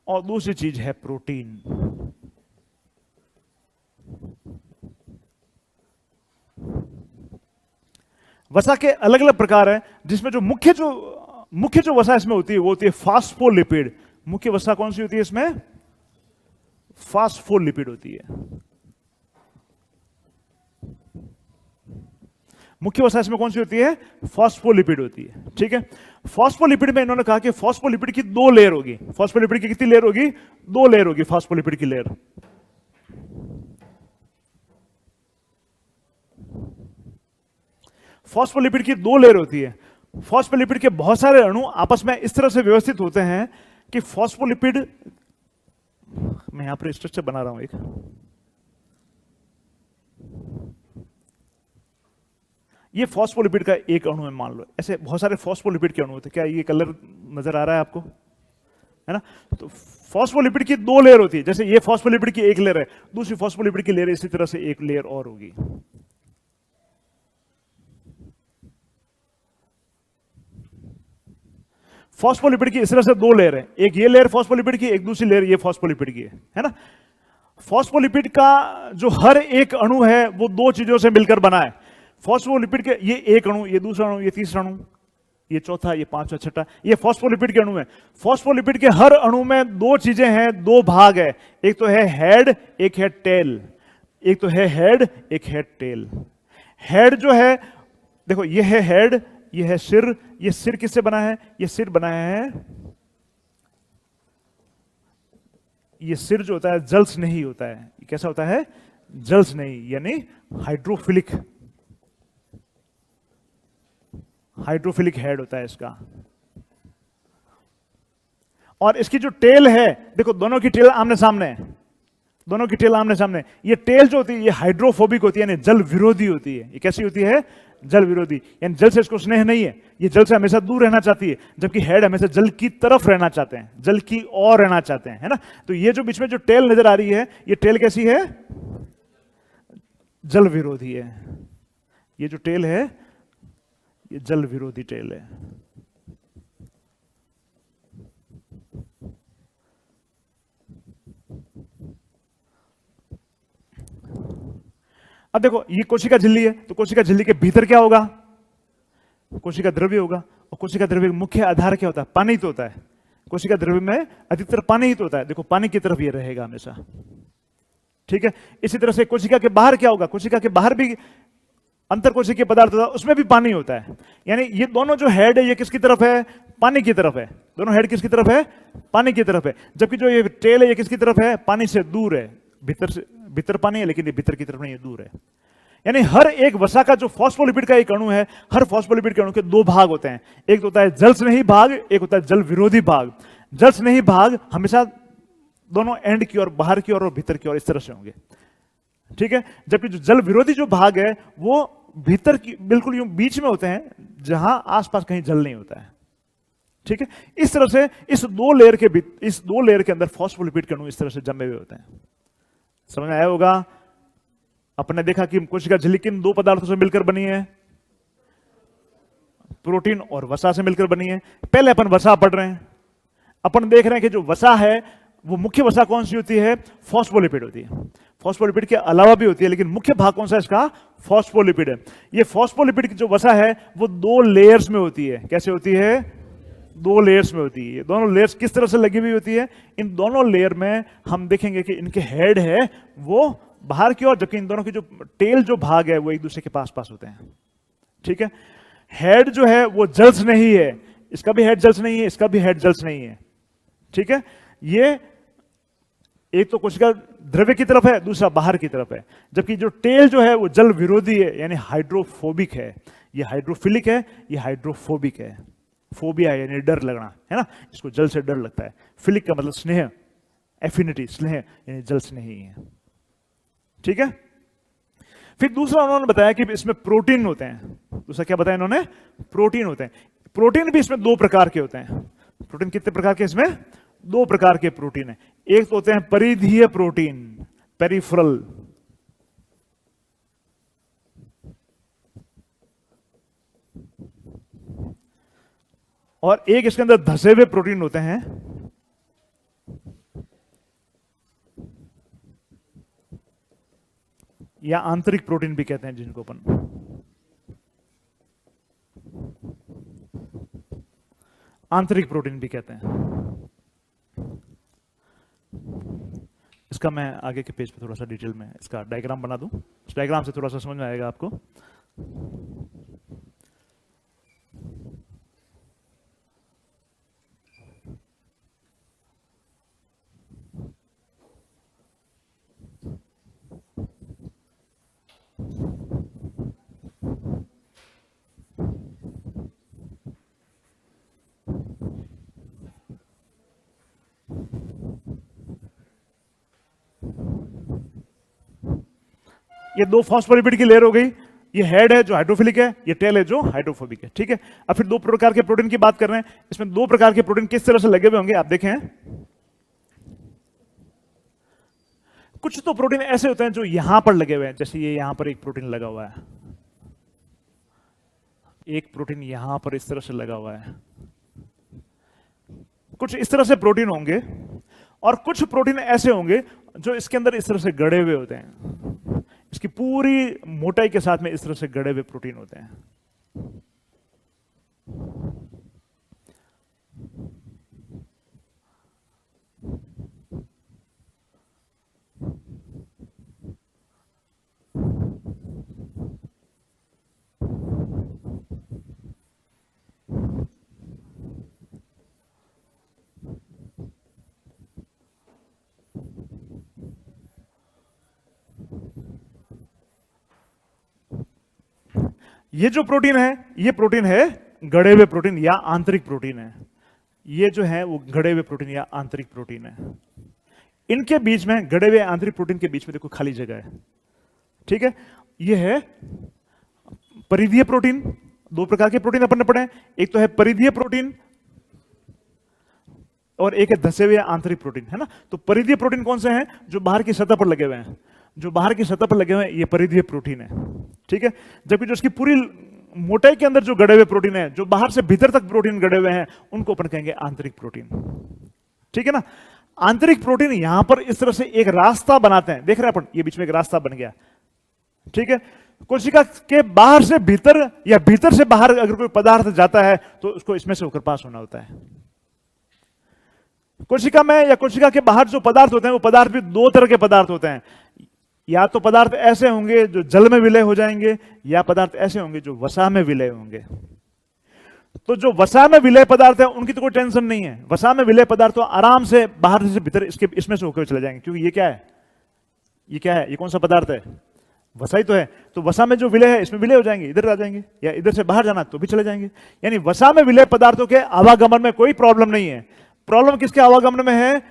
और दूसरी चीज है प्रोटीन। वसा के अलग अलग प्रकार हैं, जिसमें जो मुख्य जो वसा इसमें होती है वो होती है फास्फोलिपिड। मुख्य वसा कौन सी होती है इसमें? फास्फोलिपिड होती है। मुख्य वसा इसमें कौन सी होती है? फास्फोलिपिड होती है। ठीक है, फास्फोलिपिड में इन्होंने कहा कि फास्फोलिपिड की दो लेयर होगी। फास्फोलिपिड की कितनी लेयर होगी? दो लेयर होगी फास्फोलिपिड की लेयर। फास्फोलिपिड की दो लेयर होती है। फास्फोलिपिड के बहुत सारे अणु आपस में इस तरह से व्यवस्थित होते हैं कि फास्फोलिपिड, मैं यहां पर स्ट्रक्चर बना रहा हूं एक, ये फास्फोलिपिड का एक अणु है मान लो। ऐसे बहुत सारे फास्फोलिपिड के अणु होते हैं। क्या ये कलर नजर आ रहा है आपको? है ना? तो फास्फोलिपिड की दो लेयर होती है। जैसे ये फास्फोलिपिड की एक लेयर है, दूसरी फास्फोलिपिड की लेयर इसी तरह से एक लेयर और होगी। फास्फोलिपिड की इस तरह से दो लेयर है, एक ये लेयर फास्फोलिपिड की, एक दूसरी लेयर ये फास्फोलिपिड की है ना? फास्फोलिपिड का जो हर एक अणु है वो दो चीजों से मिलकर बना है। फास्फोलिपिड के ये एक अणु, ये दूसरा अणु, ये तीसरा अणु, ये चौथा, ये पांचवा, छठा, ये फास्फोलिपिड के अणु है। फास्फोलिपिड के हर अणु में दो चीजें हैं, दो भाग है, एक तो है हेड, एक है टेल। एक तो है हेड, एक है टेल। हेड जो है, देखो ये है हेड, ये है सिर। ये सिर किससे बना है? ये सिर बनाया है, ये सिर जो होता है जल स्नेही होता है। ये कैसा होता है? जल स्नेही, यानी हाइड्रोफिलिक, हाइड्रोफिलिक हेड होता है इसका। और इसकी जो टेल है, देखो दोनों की टेल आमने सामने है, दोनों की टेल आमने सामने। ये टेल जो होती है ये हाइड्रोफोबिक होती है, यानी जल विरोधी होती है। ये कैसी होती है? जल विरोधी, यानी जल से इसको स्नेह नहीं है, ये जल से हमेशा दूर रहना चाहती है। जबकि हेड हमेशा जल की तरफ रहना चाहते हैं, जल की ओर रहना चाहते हैं, है ना? तो ये जो बीच में जो टेल नजर आ रही है, ये टेल कैसी है? जल विरोधी है। ये जो टेल है ये जल विरोधी टेल है। अब देखो ये कोशिका झिल्ली है, तो कोशिका झिल्ली के भीतर क्या होगा? कोशिका द्रव्य होगा। और कोशिका द्रव्य का मुख्य आधार क्या होता है? पानी तो होता है। कोशिका द्रव्य में अधिकतर पानी ही तो होता है। देखो पानी की तरफ ये रहेगा हमेशा। ठीक है, इसी तरह से कोशिका के बाहर क्या होगा? कोशिका के बाहर भी अंतर कोशिकीय पदार्थ होता है, उसमें भी पानी होता है। यानी ये दोनों जो हेड है ये किसकी तरफ है? पानी की तरफ है। दोनों हेड किसकी तरफ है? पानी की तरफ है। जबकि जो ये टेल है ये किसकी तरफ है? पानी से दूर है। भीतर से, भीतर पानी है लेकिन ये भीतर की तरफ नहीं है, दूर है। यानी हर एक वसा का जो फास्फोलिपिड का एक अणु है, हर फास्फोलिपिड के अणु के दो भाग होते हैं। एक तो होता है जल स्नेही भाग, एक होता है जल विरोधी भाग। जल स्नेही भाग हमेशा दोनों एंड की ओर, बाहर की ओर और भीतर की ओर इस तरह से होंगे। ठीक है, जबकि जो जल विरोधी जो भाग है वो भीतर की बिल्कुल यूं बीच में होते हैं, जहां आसपास कहीं जल नहीं होता है। ठीक है, इस तरह से इस दो लेयर के अंदर फास्फोलिपिड के अणु इस तरह से जमे हुए होते हैं। समझ में आया होगा? अपने देखा कि कोशिका झिल्ली किन दो पदार्थों से मिलकर बनी है? प्रोटीन और वसा से मिलकर बनी है। पहले अपन वसा पढ़ रहे हैं, अपन देख रहे हैं कि जो वसा है वो मुख्य वसा कौन सी होती है? फास्फोलिपिड होती है। फास्फोलिपिड के अलावा भी होती है, लेकिन मुख्य भाग कौन सा है इसका? फास्फोलिपिड है। ये फास्फोलिपिड की जो वसा है वो दो लेयर्स में होती है। कैसे होती है? दो लेयर्स में होती है। दोनों लेयर्स किस तरह से लगी हुई होती है? इन दोनों लेयर में हम देखेंगे कि इनके हेड है वो बाहर की ओर, जबकि इन दोनों की जो टेल जो भाग है वो एक दूसरे के पास पास होते हैं। ठीक है, हेड जो है वो जल स्नेही है, इसका भी हेड जल्स नहीं है, इसका भी हेड जल्स नहीं है। ठीक है, ये एक तो कोशिका द्रव्य की तरफ है, दूसरा बाहर की तरफ है, जबकि जो टेल जो है वो जल विरोधी है, यानी हाइड्रोफोबिक है। ये हाइड्रोफिलिक है, ये हाइड्रोफोबिक है। फोबिया यानी डर लगना, है ना, इसको जल से डर लगता है। फिलिक का मतलब स्नेह, एफिनिटी, स्नेह यानी जल स्नेही है। ठीक है, फिर दूसरा उन्होंने बताया कि इसमें प्रोटीन होते हैं। दूसरा क्या बताया इन्होंने? प्रोटीन होते हैं। प्रोटीन भी इसमें दो प्रकार के होते हैं। प्रोटीन कितने प्रकार के? इसमें दो प्रकार के प्रोटीन है। एक तो होते हैं परिधीय प्रोटीन, पेरिफेरल, और एक इसके अंदर धसे हुए प्रोटीन होते हैं, या आंतरिक प्रोटीन भी कहते हैं, जिनको अपन आंतरिक प्रोटीन भी कहते हैं। इसका मैं आगे के पेज पे थोड़ा सा डिटेल में इसका डायग्राम बना दूं, उस डायग्राम से थोड़ा सा समझ में आएगा आपको। ये दो फॉस्फोलिपिड की लेयर हो गई। ये हेड है जो हाइड्रोफिलिक है, ये टेल है जो हाइड्रोफोबिक है। ठीक है, अब फिर दो प्रकार के प्रोटीन की बात कर रहे हैं। इसमें दो प्रकार के प्रोटीन किस तरह से लगे हुए होंगे आप देखें। कुछ तो प्रोटीन ऐसे होते हैं जो यहां पर लगे हुए हैं, जैसे ये यहां पर एक प्रोटीन लगा हुआ है, एक प्रोटीन यहां पर इस तरह से लगा हुआ है। कुछ इस तरह से प्रोटीन होंगे, और कुछ प्रोटीन ऐसे होंगे जो इसके अंदर इस तरह से गड़े हुए होते हैं। इसकी पूरी मोटाई के साथ में इस तरह से गड़े हुए प्रोटीन होते हैं। ये जो प्रोटीन है, ये प्रोटीन है गड़े हुए प्रोटीन या आंतरिक प्रोटीन है। ये जो है वो गड़े हुए प्रोटीन या आंतरिक प्रोटीन है। इनके बीच में, गड़े हुए आंतरिक प्रोटीन के बीच में देखो खाली जगह है। ठीक है, ये है परिधीय प्रोटीन। दो प्रकार के प्रोटीन अपन ने पढ़े, एक तो है परिधीय प्रोटीन और एक है धसे हुए आंतरिक प्रोटीन, है ना। तो परिधीय प्रोटीन कौन से हैं? जो बाहर की सतह पर लगे हुए हैं। जो बाहर की सतह पर लगे हुए हैं ये परिधीय प्रोटीन है। ठीक है, जबकि जो उसकी पूरी मोटाई के अंदर जो गड़े हुए प्रोटीन है, जो बाहर से भीतर तक प्रोटीन गड़े हुए हैं, उनको अपन कहेंगे आंतरिक प्रोटीन। ठीक है ना। आंतरिक प्रोटीन यहां पर इस तरह से एक रास्ता बनाते हैं, देख रहे हैं अपन, ये बीच में एक रास्ता बन गया। ठीक है, कोशिका के बाहर से भीतर या भीतर से बाहर अगर कोई पदार्थ जाता है तो उसको इसमें से होकर पास होना होता है। कोशिका में या कोशिका के बाहर जो पदार्थ होते हैं, वो पदार्थ भी दो तरह के पदार्थ होते हैं। या तो पदार्थ ऐसे होंगे जो जल में विलय हो जाएंगे, या पदार्थ ऐसे होंगे जो वसा में विलय होंगे। तो जो वसा में विलय पदार्थ है उनकी तो कोई टेंशन नहीं है। वसा में विलय पदार्थ तो आराम से बाहर से भीतर इसमें से होकर चले जाएंगे, क्योंकि ये क्या है, ये क्या है, ये कौन सा पदार्थ है, वसा ही तो है। तो वसा में जो विलय है इसमें विलय हो जाएंगे, इधर आ जाएंगे, या इधर से बाहर जाना तो भी चले जाएंगे। यानी वसा में विलय पदार्थों के आवागमन में कोई प्रॉब्लम नहीं है। प्रॉब्लम किसके आवागमन में है?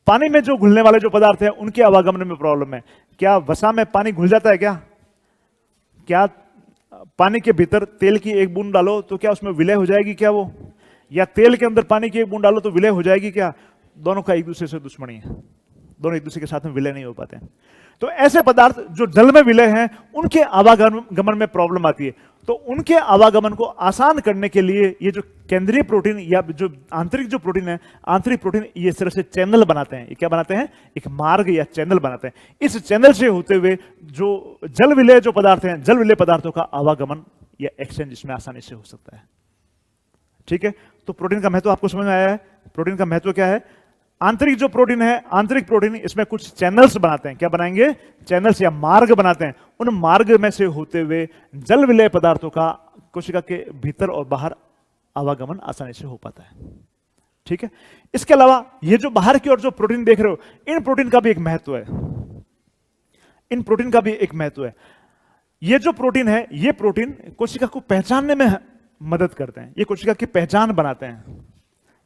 पानी में जो घुलने वाले जो पदार्थ है उनके आवागमन में प्रॉब्लम है। क्या वसा में पानी घुल जाता है? क्या पानी के भीतर तेल की एक बूंद डालो तो क्या उसमें विलय हो जाएगी क्या वो? या तेल के अंदर पानी की एक बूंद डालो तो विलय हो जाएगी क्या? दोनों का एक दूसरे से दुश्मनी है, दोनों एक दूसरे के साथ में विलय नहीं हो पाते हैं। तो ऐसे पदार्थ जो जल में विलय हैं उनके आवागमन में प्रॉब्लम आती है। तो उनके आवागमन को आसान करने के लिए ये जो केंद्रीय प्रोटीन या जो आंतरिक जो प्रोटीन है, आंतरिक प्रोटीन ये इस तरह से चैनल बनाते हैं। ये क्या बनाते हैं? एक मार्ग या चैनल बनाते हैं। इस चैनल से होते हुए जो जल विलय जो पदार्थ हैं, जल विलय पदार्थों का आवागमन या एक्सचेंज इसमें आसानी से हो सकता है। ठीक है, तो प्रोटीन का महत्व आपको समझ में आया है। प्रोटीन का महत्व क्या है? आंतरिक जो प्रोटीन है, आंतरिक प्रोटीन इसमें कुछ चैनल्स बनाते हैं। क्या बनाएंगे? चैनल्स या मार्ग बनाते हैं। उन मार्ग में से होते हुए जल विलय पदार्थों का कोशिका के भीतर और बाहर आवागमन आसानी से हो पाता है। ठीक है, इसके अलावा ये जो बाहर की ओर जो प्रोटीन देख रहे हो, इन प्रोटीन का भी एक महत्व है, इन प्रोटीन का भी एक महत्व है। ये जो प्रोटीन है, ये प्रोटीन कोशिका को पहचानने में मदद करते हैं, ये कोशिका की पहचान बनाते हैं,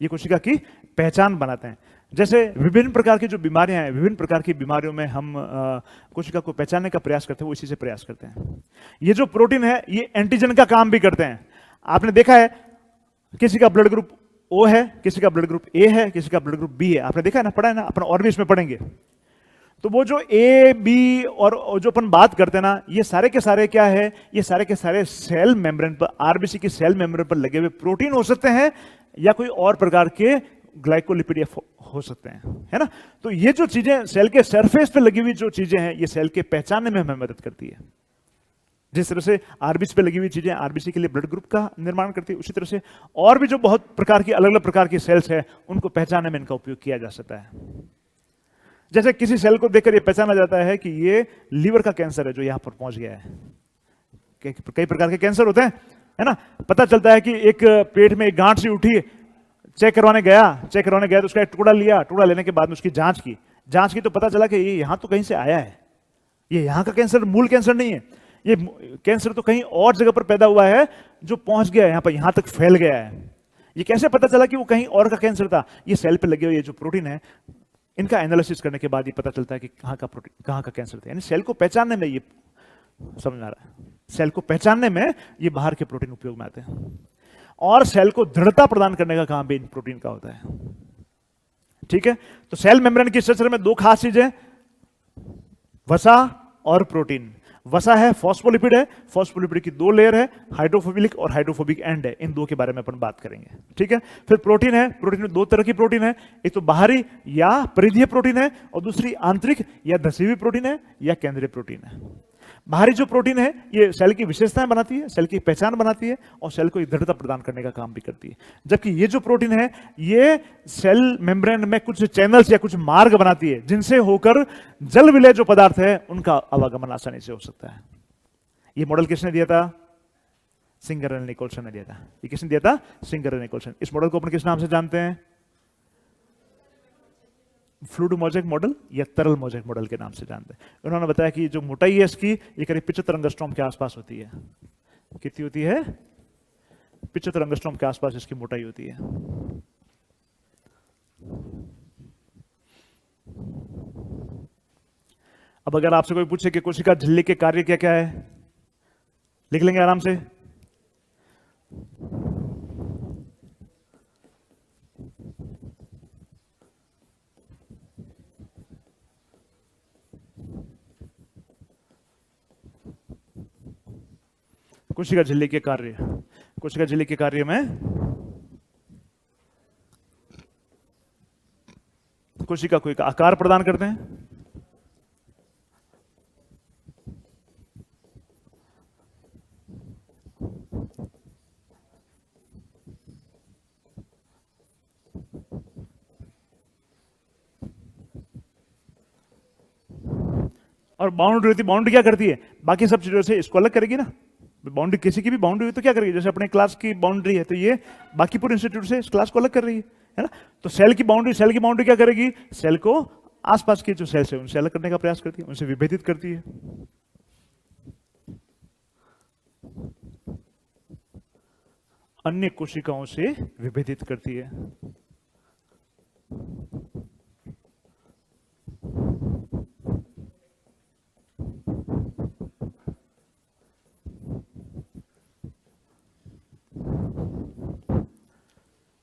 ये कोशिका की पहचान बनाते हैं। जैसे विभिन्न प्रकार की जो बीमारियां हैं, विभिन्न प्रकार की बीमारियों में हम कोशिका को पहचानने का प्रयास करते हैं, वो इसी से प्रयास करते हैं। ये जो प्रोटीन है, ये एंटीजन का काम भी करते हैं। आपने देखा है किसी का ब्लड ग्रुप ओ है, किसी का ब्लड ग्रुप ए है, किसी का ब्लड ग्रुप बी है, आपने देखा है ना, पढ़ा है ना, अपन और भी इसमें पढ़ेंगे। तो वो जो ए बी और जो अपन बात करते हैं ना, ये सारे के सारे क्या है, ये सारे के सारे सेल मेम्ब्रेन पर, आरबीसी की सेल मेम्ब्रेन पर लगे हुए प्रोटीन हो सकते हैं, या कोई और प्रकार के ग्लाइकोलिपिड हो सकते हैं, है ना। तो ये जो चीजें सेल के सरफेस पे लगी हुई जो चीजें हैं, ये सेल के पहचानने में हमें मदद करती है। जिस तरह से आरबीसी पे लगी हुई चीजें आरबीसी के लिए ब्लड ग्रुप का निर्माण करती है, उसी तरह से और भी जो बहुत प्रकार की अलग अलग प्रकार की सेल्स है, उनको पहचानने में इनका उपयोग किया जा सकता है। जैसे किसी सेल को देखकर ये पहचाना जाता है कि ये लीवर का कैंसर है जो यहां पर पहुंच गया है। कई प्रकार के कैंसर होते हैं, है ना। पता चलता है कि एक पेट में एक गांठ सी उठी, चेक करवाने गया तो उसका एक टुकड़ा लिया, टुकड़ा लेने के बाद में उसकी जांच की तो पता चला कि ये यहां तो कहीं से आया है, ये यहां का कैंसर मूल कैंसर नहीं है, ये कैंसर तो कहीं और जगह पर पैदा हुआ है जो पहुंच गया है यहां पर, यहां तक फैल गया है। ये कैसे पता चला कि वो कहीं और का कैंसर था? ये सेल पे लगे हुए ये जो प्रोटीन है, इनका एनालिसिस करने के बाद ये पता चलता है कि कहां का प्रोटीन, कहां का कैंसर था। यानी सेल को पहचानने में, ये समझ आ रहा है, सेल को पहचानने में ये बाहर के प्रोटीन उपयोग में आते हैं। और सेल को दृढ़ता प्रदान करने का काम भी इन प्रोटीन का होता है। ठीक है, तो सेल मेम्ब्रेन की स्ट्रक्चर में दो खास चीजें, वसा और प्रोटीन। वसा है, फॉस्फोलिपिड है, फॉस्फोलिपिड की दो लेयर है, हाइड्रोफोबिक और हाइड्रोफोबिक एंड है, इन दो के बारे में अपन बात करेंगे। ठीक है, फिर प्रोटीन है, प्रोटीन में दो तरह की प्रोटीन है, एक तो बाहरी या परिधीय प्रोटीन है, और दूसरी आंतरिक या धसी हुई प्रोटीन है, या केंद्रीय प्रोटीन है। बाहरी जो प्रोटीन है, ये सेल की विशेषताएं बनाती है, सेल की पहचान बनाती है, और सेल को दृढ़ता प्रदान करने का काम भी करती है। जबकि ये जो प्रोटीन है, ये सेल मेम्ब्रेन में कुछ चैनल्स या कुछ मार्ग बनाती है, जिनसे होकर जल विलय जो पदार्थ है उनका आवागमन आसानी से हो सकता है। ये मॉडल किसने दिया था? सिंगर एंड निकोलसन ने दिया था। ये किसने दिया था? Singer and Nicolson. इस मॉडल को अपन किस नाम से जानते हैं? फ्लूइड मोज़ेक मॉडल या तरल मोज़ेक मॉडल के नाम से जानते हैं। उन्होंने बताया कि जो मोटाई है इसकी, ये करीब 75 एंगस्ट्रॉम के आसपास होती है। कितनी होती है? 75 एंगस्ट्रॉम के आसपास इसकी मोटाई होती है। अब अगर आपसे कोई पूछे कि कोशिका झिल्ली के कार्य क्या क्या है, लिख लेंगे आराम से। कोशिका झिल्ली के कार्य, कोशिका झिल्ली के कार्य में कोशिका को एक आकार प्रदान करते हैं, और बाउंड्री होती है। बाउंड्री क्या करती है? बाकी सब चीजों से इसको अलग करेगी ना। बाउंड्री, किसी की भी बाउंड्री हुई तो क्या करेगी? जैसे अपने क्लास की बाउंड्री है, तो ये बाकी पूरे इंस्टीट्यूट से इस क्लास को अलग कर रही है ना। तो सेल की बाउंड्री क्या करेगी? सेल को आसपास के जो सेल्स है उनसे अलग करने का प्रयास करती है, उनसे विभेदित करती है। अन्य कोशिकाओं से विभेदित करती है।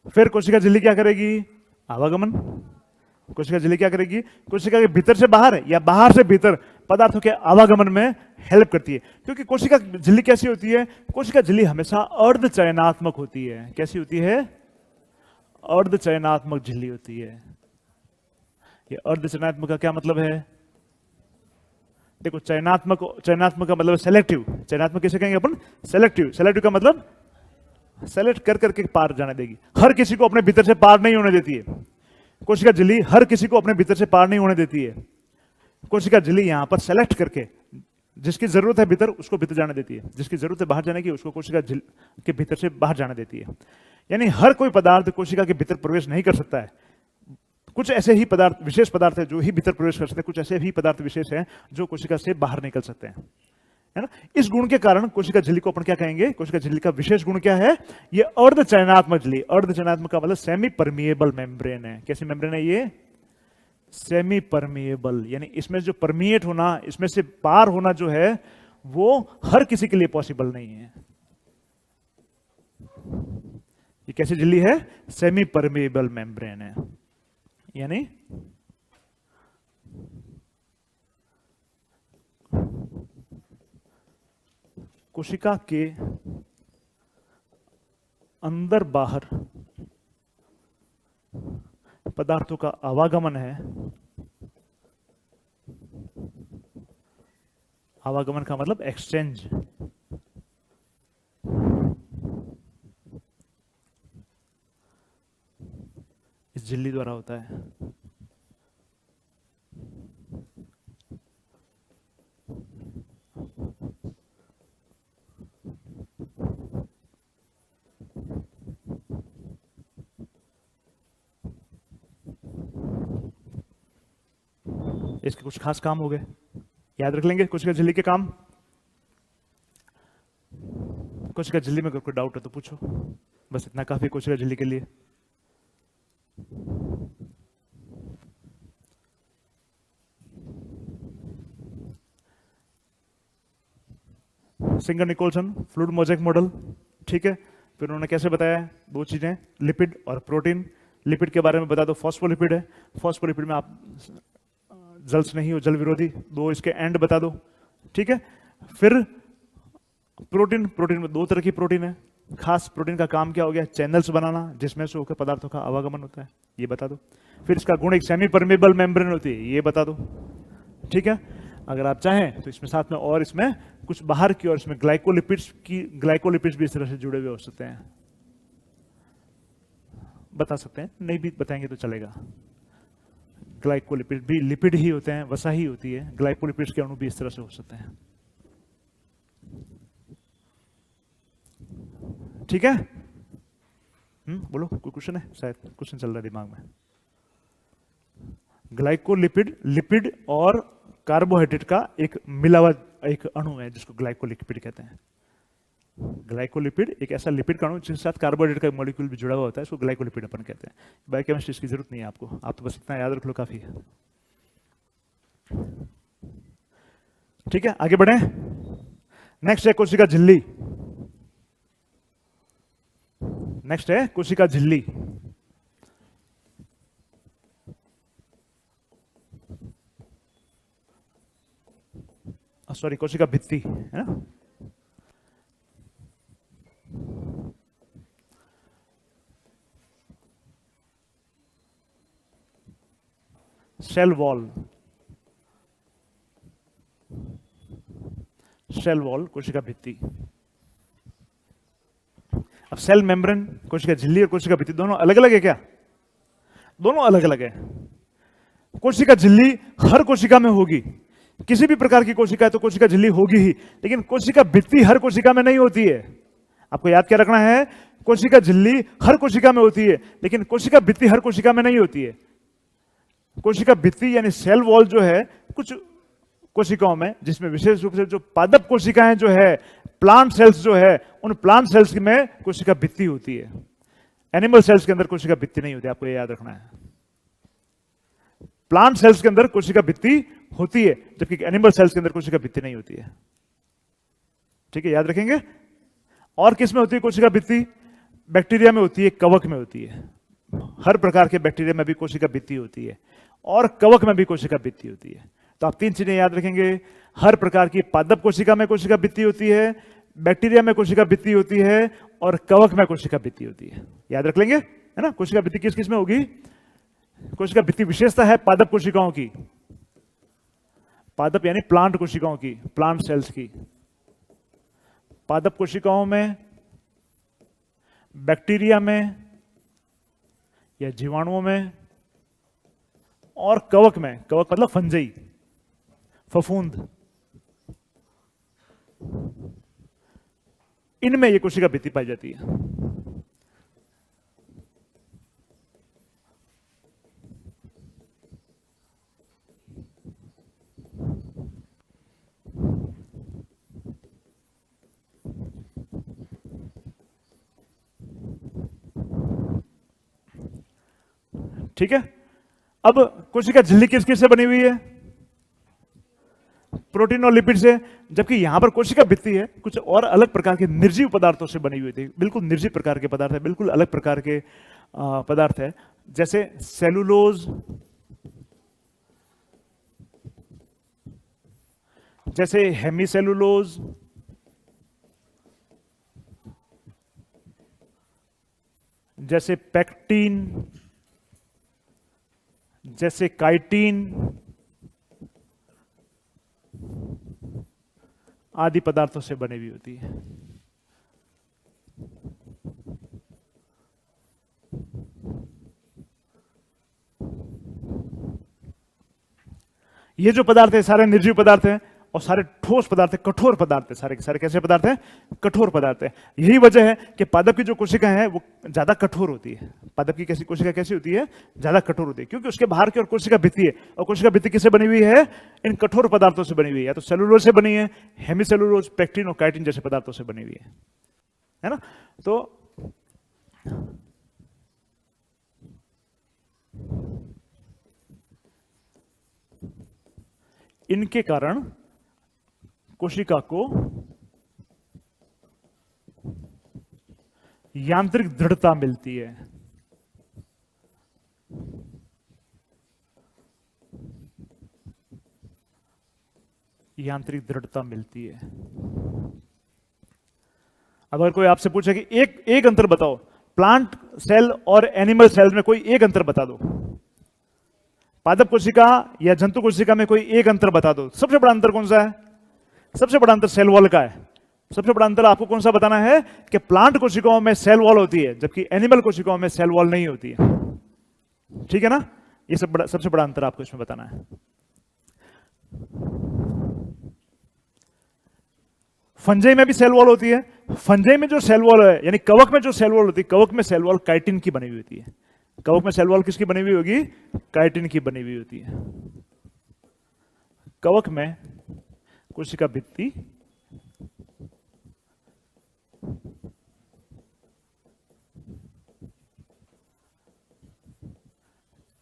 फिर कोशिका झिल्ली क्या करेगी? आवागमन। कोशिका झिल्ली क्या करेगी? कोशिका के भीतर से बाहर या बाहर से भीतर पदार्थों के आवागमन में हेल्प करती है। क्योंकि कोशिका झिल्ली कैसी होती है? कोशिका झिल्ली हमेशा अर्धचयनात्मक होती है। कैसी होती है? अर्धचयनात्मक झिल्ली होती है। ये अर्धचयनात्मक का क्या मतलब है? देखो, चयनात्मक का मतलब सेलेक्टिव। चयनात्मक किसे कहेंगे अपन? सेलेक्टिव। सेलेक्टिव का मतलब सेलेक्ट कर करके पार जाने देगी, हर किसी को अपने भीतर से पार नहीं होने देती है। कोशिका झिल्ली हर किसी को अपने भीतर से पार नहीं होने देती है। कोशिका झिल्ली यहां पर सेलेक्ट करके जिसकी जरूरत है भीतर, उसको भीतर जाने देती है, जिसकी जरूरत है बाहर जाने की, उसको कोशिका झिल्ली के भीतर से बाहर जाने देती है। यानी हर कोई पदार्थ कोशिका के भीतर प्रवेश नहीं कर सकता है। कुछ ऐसे ही पदार्थ, विशेष पदार्थ है जो ही भीतर प्रवेश कर सकते हैं, कुछ ऐसे भी पदार्थ विशेष हैं जो कोशिका से बाहर निकल सकते हैं, है ना। इस गुण के कारण कोशिका झिल्ली को अपन क्या कहेंगे, कोशिका झिल्ली का विशेष गुण क्या है, ये अर्धचयनात्मक झिल्ली। अर्धचयनात्मक का मतलब सेमी परमिएबल मेम्ब्रेन है। कैसी मेम्ब्रेन है ये, सेमी परमिएबल, यानी इसमें जो परमिएट होना, इसमें से पार होना जो है वो हर किसी के लिए पॉसिबल नहीं है। ये कैसी झिल्ली है, सेमी परमिएबल मेम्ब्रेन है, यानी कोशिका के अंदर बाहर पदार्थों का आवागमन है। आवागमन का मतलब एक्सचेंज, इस झिल्ली द्वारा होता है। इसके कुछ खास काम हो गए, याद रख लेंगे कोशिका झिल्ली के काम। कोशिका झिल्ली में अगर कोई डाउट है तो पूछो, बस इतना काफी कोशिका झिल्ली के लिए। Singer Nicolson fluid mosaic model, ठीक है। फिर उन्होंने कैसे बताया, दो चीजें, लिपिड और प्रोटीन। लिपिड के बारे में बता दो, फॉस्फोलिपिड है। फॉस्फोलिपिड में आप जल्स नहीं हो, जल विरोधी, दो इसके एंड बता दो, ठीक है। फिर प्रोटीन, प्रोटीन में दो तरह की प्रोटीन है। खास प्रोटीन का काम क्या हो गया, चैनल्स बनाना जिसमें से होकर पदार्थों का आवागमन होता है, ये बता दो। फिर इसका गुण एक सेमी परमेबल मेम्ब्रेन होती है, ये बता दो, ठीक है। अगर आप चाहें तो इसमें साथ में और इसमें कुछ बाहर की और इसमें ग्लाइकोलिपिड्स भी इस तरह से जुड़े हुए हो सकते हैं, बता सकते हैं, नहीं भी बताएंगे तो चलेगा। ग्लाइकोलिपिड भी लिपिड ही होते हैं, वसा ही होती है। ग्लाइकोलिपिड्स के अणु भी इस तरह से हो सकते हैं, ठीक है। बोलो, कोई क्वेश्चन है, शायद क्वेश्चन चल रहा है दिमाग में। ग्लाइकोलिपिड, लिपिड और कार्बोहाइड्रेट का एक मिला हुआ एक अणु है जिसको ग्लाइकोलिपिड कहते हैं। ग्लाइकोलिपिड एक ऐसा लिपिड का अणु जिसके साथ कार्बोहाइड्रेट का मॉलिक्यूल भी जुड़ा हुआ होता है, इसको ग्लाइकोलिपिड अपन कहते हैं। बायोकेमिस्ट्री इसकी जरूरत नहीं है आपको, आप तो बस इतना याद रख लो, काफी है, ठीक है। आगे बढ़े, नेक्स्ट है कोशिका झिल्ली। नेक्स्ट है कोशिका झिल्ली। सॉरी, कोशिका भित्ति है ना। सेल वॉल, सेल वॉल कोशिका भित्ति। अब सेल मेम्ब्रेन, कोशिका झिल्ली और कोशिका भित्ति दोनों अलग अलग है क्या, दोनों अलग अलग है। कोशिका झिल्ली हर कोशिका में होगी, किसी भी प्रकार की कोशिका है तो कोशिका झिल्ली होगी ही, लेकिन कोशिका भित्ति हर कोशिका में नहीं होती है। आपको याद क्या रखना है, कोशिका झिल्ली हर कोशिका में होती है, लेकिन कोशिका भित्ति हर कोशिका में नहीं होती है। कोशिका भित्ति यानी सेल वॉल जो है कुछ कोशिकाओं में, जिसमें विशेष रूप से जो पादप कोशिकाएं जो है, प्लांट सेल्स जो है, उन प्लांट सेल्स में कोशिका भित्ति होती है। एनिमल सेल्स के अंदर कोशिका भित्ति नहीं होती, आपको ये याद रखना है। प्लांट सेल्स के अंदर कोशिका भित्ति होती है, जबकि एनिमल सेल्स के अंदर कोशिका भित्ति नहीं होती है, ठीक है, याद रखेंगे। और किस में होती है कोशिका भित्ति, बैक्टीरिया में होती है, कवक में होती है। हर प्रकार के बैक्टीरिया में भी कोशिका भित्ति होती है और कवक में भी कोशिका भित्ति होती है। तो आप तीन चीजें याद रखेंगे, हर प्रकार की पादप कोशिका में कोशिका भित्ति होती है, बैक्टीरिया में कोशिका भित्ति होती है और कवक में कोशिका भित्ति होती है। याद रख लेंगे, है ना। कोशिका भित्ति किस किस में होगी, कोशिका भित्ति विशेषता है पादप कोशिकाओं की, पादप यानी प्लांट कोशिकाओं की, प्लांट सेल्स की। पादप कोशिकाओं में, बैक्टीरिया में या जीवाणुओं में और कवक में, कवक मतलब फंजई, फफूंद, इनमें ये कोशिका भित्ति पाई जाती है। ठीक है। अब कोशिका झिल्ली किस किस से बनी हुई है? प्रोटीन और लिपिड से। जबकि यहां पर कोशिका भित्ति है कुछ और अलग प्रकार के निर्जीव पदार्थों से बनी हुई थी, बिल्कुल निर्जीव प्रकार के पदार्थ है, बिल्कुल अलग प्रकार के पदार्थ है, जैसे सेलुलोज, जैसे हेमीसेलुलोज, जैसे पेक्टिन, जैसे काइटिन आदि पदार्थों से बनी हुई होती है। ये जो पदार्थ है सारे निर्जीव पदार्थ हैं और सारे ठोस पदार्थ है, कठोर पदार्थ है, सारे के सारे कैसे पदार्थ हैं? कठोर पदार्थ है। यही वजह है कि पादप की जो कोशिका है वो ज्यादा कठोर होती है। पादप की कैसी कोशिका कैसी होती है? ज्यादा कठोर होती है, क्योंकि उसके बाहर की ओर कोशिका भित्ति है, और कोशिका भित्ति किससे बनी हुई है? इन कठोर पदार्थों से बनी हुई है। या तो सेलुलोज से बनी है, हेमीसेलुलोज, पेक्टिन और काइटिन जैसे पदार्थों से बनी हुई है ना। तो इनके कारण कोशिका को यांत्रिक दृढ़ता मिलती है। यांत्रिक दृढ़ता मिलती है। अगर कोई आपसे पूछे कि एक अंतर बताओ, प्लांट सेल और एनिमल सेल में कोई एक अंतर बता दो, पादप कोशिका या जंतु कोशिका में कोई एक अंतर बता दो, सबसे बड़ा अंतर कौन सा है? सबसे बड़ा अंतर सेल वॉल का है। सबसे बड़ा अंतर आपको कौन सा बताना है? कि प्लांट कोशिकाओं में सेल वॉल होती है, जबकि एनिमल कोशिकाओं में सेल वॉल नहीं होती है। ठीक है ना। ये सबसे बड़ा अंतर आपको इसमें बताना है। फंजाई में भी सेल वॉल होती है। फंजाई में जो सेल वॉल है, यानी कवक में जो सेल वॉल होती है, कवक में सेल वॉल काइटिन की बनी हुई होती है। कवक में सेल वॉल किसकी बनी हुई होगी? काइटिन की बनी हुई होती है। कवक में कोशिका भित्ति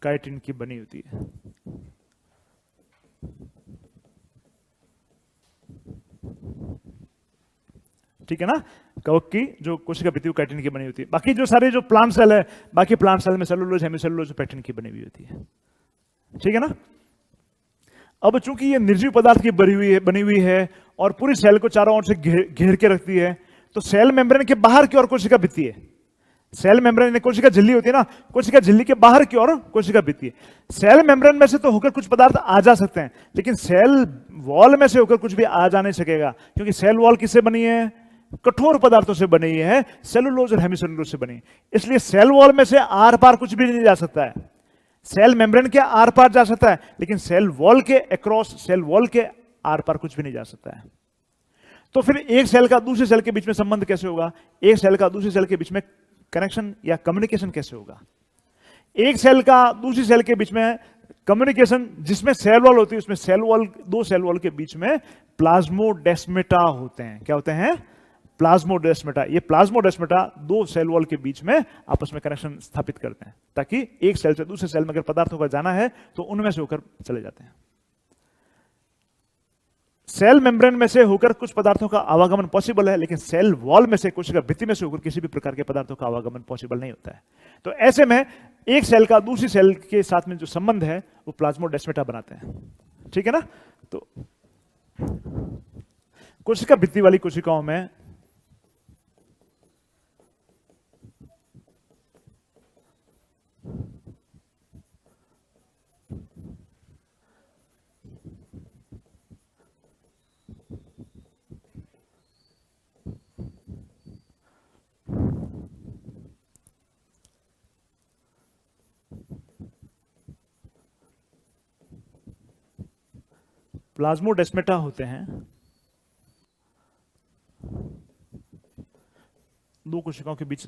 काइटिन की बनी होती है। ठीक है ना। कवक की जो कोशिका भित्ति काइटिन की बनी होती है। बाकी जो सारे जो प्लांट सेल है, बाकी प्लांट सेल में सेलुलोज, हेमीसेलुलोज, पेक्टिन की बनी हुई होती है। ठीक है ना। अब चूंकि ये निर्जीव पदार्थ की बनी हुई है और पूरी सेल को चारों ओर से घेर के रखती है, तो सेल मेम्ब्रेन के बाहर की ओर कोशिका भित्ति है। सेल मेम्ब्रेन कोशिका झिल्ली होती है ना, कोशिका झिल्ली के बाहर की ओर कोशिका भित्ति है। सेल मेम्ब्रेन में से तो होकर कुछ पदार्थ आ जा सकते हैं, लेकिन सेल वॉल में से होकर कुछ भी आ जा नहीं सकेगा, क्योंकि सेल वॉल किससे बनी है? कठोर पदार्थों से बनी है, सेलुलोज और हेमीसेलुलोज से बनी। इसलिए सेल वॉल में से आर पार कुछ भी नहीं जा सकता है। सेल मेम्ब्रेन के आर पार जा सकता है, लेकिन सेल वॉल के अक्रॉस, सेल वॉल के आर पार कुछ भी नहीं जा सकता है। तो फिर एक सेल का दूसरे सेल के बीच में संबंध कैसे होगा? एक सेल का दूसरे सेल के बीच में कनेक्शन या कम्युनिकेशन कैसे होगा? एक सेल का दूसरी सेल के बीच में कम्युनिकेशन, जिसमें सेल वॉल होती है, उसमें सेल वॉल, दो सेल वॉल के बीच में प्लाज्मोडेस्मेटा होते हैं। क्या होते हैं? प्लाज्मोडेस्मेटा। ये प्लाज्मोडेस्मेटा दो सेल वॉल के बीच में आपस में कनेक्शन स्थापित करते हैं, ताकि एक सेल से दूसरे सेल में अगर पदार्थों का जाना है तो उनमें से होकर चले जाते हैं। सेल मेम्ब्रेन में से होकर कुछ पदार्थों का आवागमन पॉसिबल है, लेकिन सेल वॉल में से, कोशिका भित्ति में से होकर किसी भी प्रकार के पदार्थों का आवागमन पॉसिबल नहीं होता है। तो ऐसे में एक सेल का दूसरी सेल के साथ में जो संबंध है वो प्लाज्मोडेस्मेटा बनाते हैं। ठीक है ना। तो कोशिका भित्ति वाली कोशिकाओं में प्लाज्मोडेस्मेटा होते हैं दो कोशिकाओं के बीच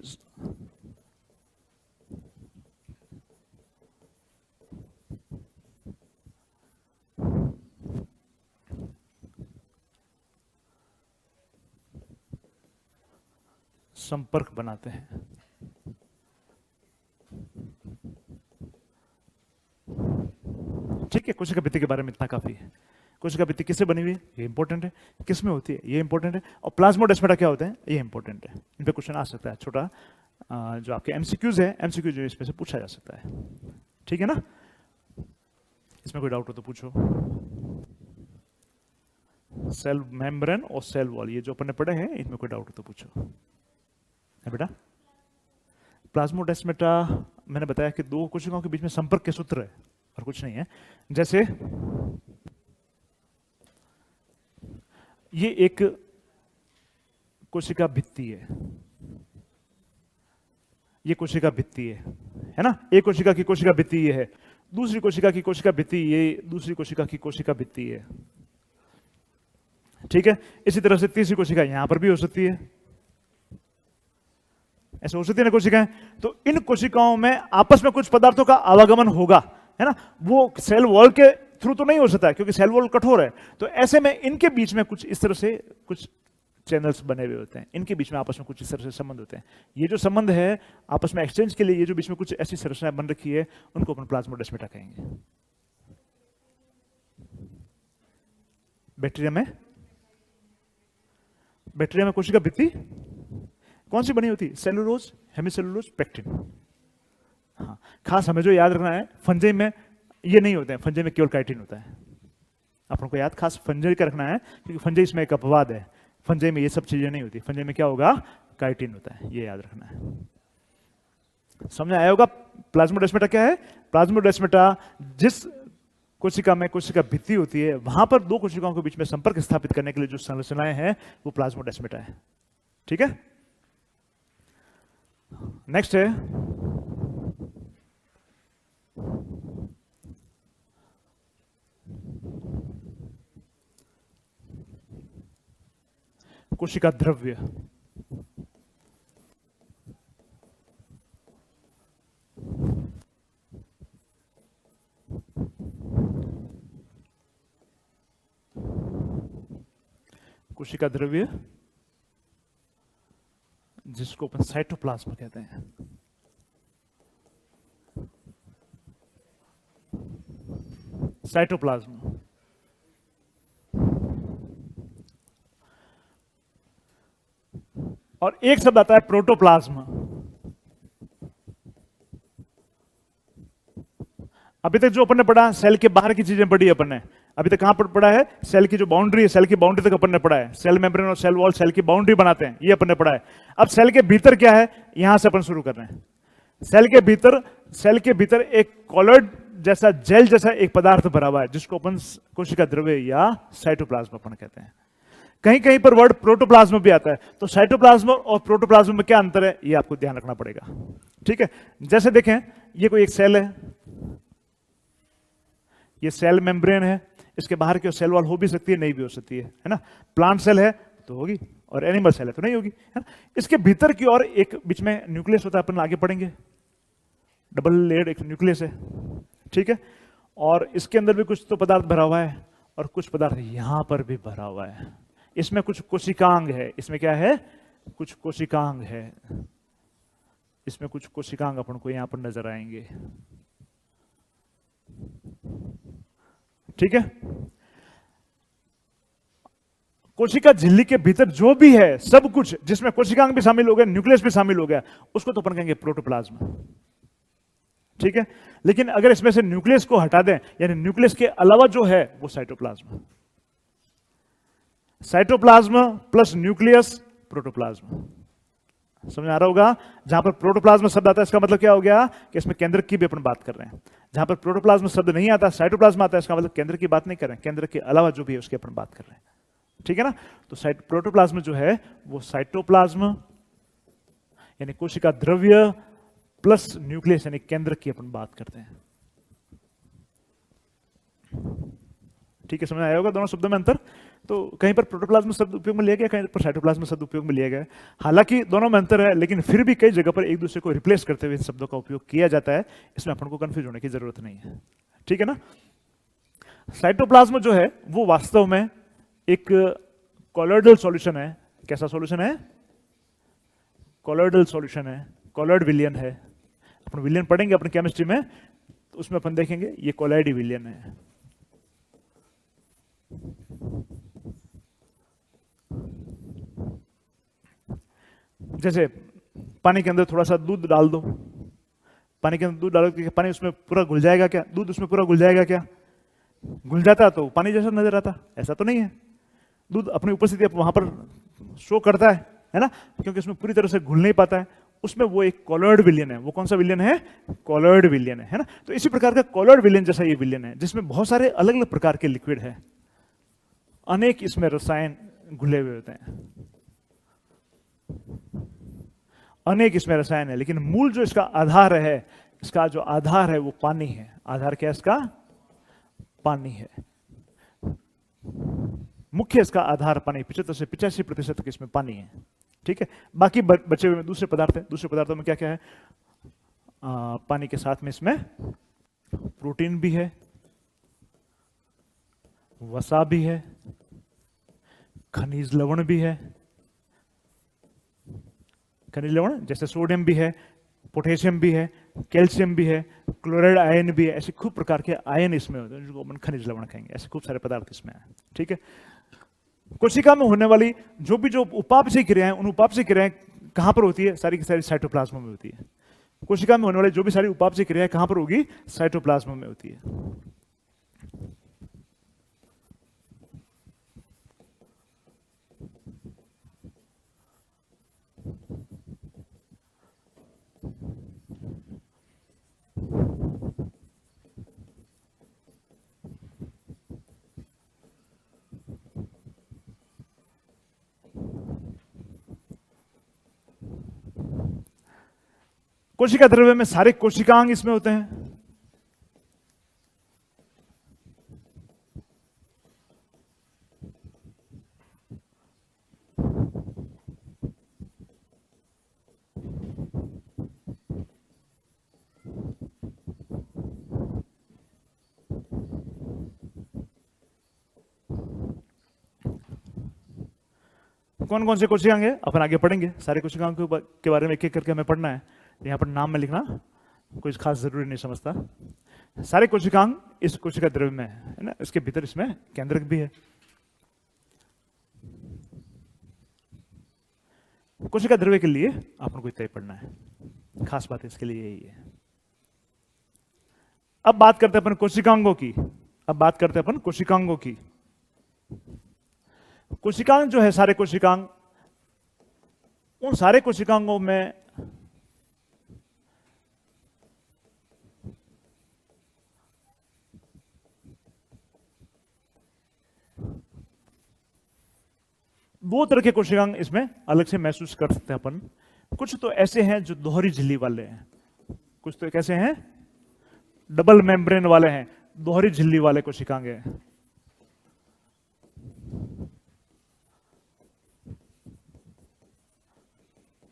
संपर्क बनाते हैं। ठीक है, कोशिका भित्ति के बारे में इतना काफी है। कोशिका भित्ति किससे बनी हुई है, ये इंपॉर्टेंट है, किस में होती है, ये इंपॉर्टेंट है, और प्लाज्मोडेस्माटा क्या होते हैं, ये इंपॉर्टेंट है। इन पे क्वेश्चन आ सकता है, छोटा जो आपके एमसीक्यूज है, एमसीक्यू जो इसमें से पूछा जा सकता है। ठीक है ना, इसमें कोई डाउट हो तो पूछो। सेल मेम्ब्रेन और सेल वॉल, ये जो अपन ने पढ़े हैं, इनमें कोई डाउट हो तो पूछो। है बेटा, प्लाज्मोडेस्माटा मैंने बताया कि दो कोशिकाओं के बीच में संपर्क के सूत्र है और कुछ नहीं है। जैसे ये एक कोशिका भित्ति है, ये कोशिका भित्ति है ना, एक कोशिका की कोशिका भित्ति ये है, दूसरी कोशिका की कोशिका भित्ति ये दूसरी कोशिका की कोशिका भित्ति है। ठीक है, इसी तरह से तीसरी कोशिका यहां पर भी हो सकती है, ऐसे हो सकती है ना कोशिकाएं। तो इन कोशिकाओं में आपस में कुछ पदार्थों का आवागमन होगा, है ना, वो सेल वॉल के थ्रू तो नहीं हो सकता क्योंकि सेल वॉल कठोर है। तो ऐसे में इनके बीच में कुछ इस तरह से कुछ चैनल्स बने हुए होते हैं, इनके बीच में आपस में कुछ इस तरह से संबंध होते हैं। ये जो संबंध है आपस में एक्सचेंज के लिए, ये जो बीच में कुछ ऐसी संरचनाएं बन रखी है, उनको अपन प्लाज्मोडेस्माटा कहेंगे। बैक्टीरिया में कोशिका भित्ति कौन सी बनी होती है, सेलुलोज, हेमिसेलुलोज, पेक्टिन। हाँ, खास हमें जो याद रखना है, फंजाई में ये नहीं होते हैं, फंजाई में केवल काइटिन होता है। अपन को याद खास फंजाई का रखना है क्योंकि फंजाई इसमें एक अपवाद है, फंजाई में ये सब चीजें नहीं होती, फंजाई में क्या होगा, काइटिन होता है, ये याद रखना है। समझ आया होगा प्लाज्मोडेस्माटा क्या है। प्लाज्मोडेस्माटा जिस कोशिका में कोशिका भित्ति होती है, वहां पर दो कोशिकाओं के बीच में संपर्क स्थापित करने के लिए जो संरचनाएं हैं वो प्लाज्मोडेस्माटा है। ठीक है, नेक्स्ट है कोशिका द्रव्य। कोशिका द्रव्य जिसको अपन साइटोप्लाज्म कहते हैं। साइटोप्लाज्म और एक शब्द आता है प्रोटोप्लाज्म। अभी तक जो अपन ने पढ़ा सेल के बाहर की चीजें पढ़ी अपन ने, अभी तक कहां पर पढ़ा है, सेल की जो बाउंड्री है, सेल की बाउंड्री तक अपन ने पढ़ा है। सेल मेम्ब्रेन और सेल वॉल सेल की बाउंड्री बनाते हैं, ये अपन ने पढ़ा है। अब सेल के भीतर क्या है, यहां से अपन शुरू कर रहे हैं। सेल के भीतर एक कॉलर्ड जैसा जेल जैसा एक पदार्थ भरा हुआ है जिसको अपन कोशिका द्रव्य या साइटोप्लाज्म अपन कहते हैं। कहीं कहीं पर वर्ड प्रोटोप्लाज्म भी आता है। तो साइटोप्लाज्म और प्रोटोप्लाज्म में क्या अंतर है, ये आपको ध्यान रखना पड़ेगा। ठीक है, जैसे देखें ये कोई एक सेल है, ये सेल मेम्ब्रेन है, इसके बाहर की सेल वॉल हो भी सकती है, नहीं भी हो सकती है ना। प्लांट सेल है तो होगी और एनिमल सेल है तो नहीं होगी, है ना। इसके भीतर की ओर एक बीच में न्यूक्लियस होता है, अपन आगे पढ़ेंगे, डबल लेयर्ड एक न्यूक्लियस है। ठीक है, और इसके अंदर भी कुछ तो पदार्थ भरा हुआ है और कुछ पदार्थ यहां पर भी भरा हुआ है। इसमें कुछ कोशिकांग है, इसमें क्या है, कुछ कोशिकांग है, इसमें कुछ कोशिकांग अपन को यहां पर नजर आएंगे। ठीक है, कोशिका झिल्ली के भीतर जो भी है सब कुछ, जिसमें कोशिकांग भी शामिल हो गया, न्यूक्लियस भी शामिल हो गया, उसको तो अपन कहेंगे प्रोटोप्लाज्म। ठीक है, लेकिन अगर इसमें से न्यूक्लियस को हटा दें, यानी न्यूक्लियस के अलावा जो है वो cytoplasm. Cytoplasm plus nucleus protoplasm. समझ आ रहा होगा। जहां पर प्रोटोप्लाज्म शब्द आता है इसका मतलब क्या हो गया कि इसमें केंद्रक की भी अपन बात कर रहे हैं। जहां पर प्रोटोप्लाज्म शब्द नहीं आता, साइटोप्लाज्म आता है, इसका मतलब केंद्र की बात नहीं कर रहे हैं, केंद्र के अलावा जो भी है उसकी अपन बात कर रहे हैं। ठीक है ना, तो प्रोटोप्लाज्म जो है वो साइटोप्लाज्म यानी कोशिका द्रव्य प्लस न्यूक्लियस यानी केंद्र की अपन बात करते हैं। ठीक है, समझ आया होगा दोनों शब्दों में अंतर। तो कहीं पर प्रोटोप्लाज्म शब्द उपयोग में लिया गया, कहीं पर साइटोप्लाज्म शब्द उपयोग में लिया गया। हालांकि दोनों में अंतर है, लेकिन फिर भी कई जगह पर एक दूसरे को रिप्लेस करते हुए इन शब्दों का उपयोग किया जाता है। इसमें अपन को कंफ्यूज होने की जरूरत नहीं है। ठीक है ना, साइटोप्लाज्म जो है वो वास्तव में एक कॉलॉइडल सॉल्यूशन है। कैसा सॉल्यूशन है, कॉलॉइडल सॉल्यूशन है, कॉलॉइड विलियन है। अपन विलियन पढ़ेंगे अपनी केमिस्ट्री में, तो उसमें अपन देखेंगे ये कॉलॉइडी विलियन है। जैसे पानी के अंदर थोड़ा सा दूध डाल दो, पानी के अंदर दूध डालो कि पानी उसमें पूरा घुल जाएगा क्या? दूध उसमें पूरा घुल जाएगा क्या? घुल जाता तो पानी जैसा नजर आता, ऐसा तो नहीं है। दूध अपनी उपस्थिति वहां पर शो करता है ना, क्योंकि उसमें पूरी तरह से घुल नहीं पाता है। उसमें वो एक कॉलर्ड विलियन है। वो कौन सा विलियन है? कॉलर्ड विलियन है ना। तो इसी प्रकार का कॉलर्ड विलियन जैसा ये विलियन है, जिसमें बहुत सारे अलग अलग प्रकार के लिक्विड है, अनेक इसमें रसायन घुले हुए होते हैं, अनेक इसमें रसायन है, लेकिन मूल जो इसका आधार है, इसका जो आधार है वो पानी है। आधार क्या है इसका? पानी है। मुख्य इसका आधार पानी, 75 से 85% तक इसमें पानी है। ठीक है, बाकी बचे हुए में दूसरे पदार्थ है। दूसरे पदार्थों में क्या क्या है? पानी के साथ में इसमें प्रोटीन भी है, वसा भी है, खनिज लवण भी है। खनिज लवण जैसे सोडियम भी है, पोटेशियम भी है, कैल्शियम भी है, क्लोराइड आयन भी है। ऐसे खूब प्रकार के आयन इसमें होते हैं, जिनको अपन खनिज लवण कहेंगे। ऐसे खूब सारे पदार्थ इसमें है। ठीक है, कोशिका में होने वाली जो उपापचय क्रियाएं, उन उपापचय क्रियाएं कहां पर होती है? सारी की सारी साइटोप्लाज्म में होती है। कोशिका में होने वाली जो भी सारी उपापचय क्रियाएं कहां पर होगी? साइटोप्लाज्म में होती है। कोशिका द्रव्य में सारे कोशिकांग इसमें होते हैं। कौन कौन से कोशिकांग है अपन आगे पढ़ेंगे। सारे कोशिकांग के बारे में एक एक करके हमें पढ़ना है। यहाँ पर नाम में लिखना कोई खास जरूरी नहीं समझता। सारे कोशिकांग इस कोशिका द्रव्य में है ना। इसके भीतर इसमें केंद्रक भी है। कोशिका द्रव्य के लिए आपको कोई तय पढ़ना है, खास बात इसके लिए यही है। अब बात करते हैं अपन कोशिकांगों की। अब बात करते हैं अपन कोशिकांगों की। कोशिकांग जो है, सारे कोशिकांग, उन सारे कोशिकांगों में दो तरह के कोशिकांग इसमें अलग से महसूस कर सकते हैं अपन। कुछ तो ऐसे हैं जो दोहरी झिल्ली वाले हैं, कुछ तो कैसे हैं? डबल मेम्ब्रेन वाले हैं, दोहरी झिल्ली वाले कोशिकांग हैं।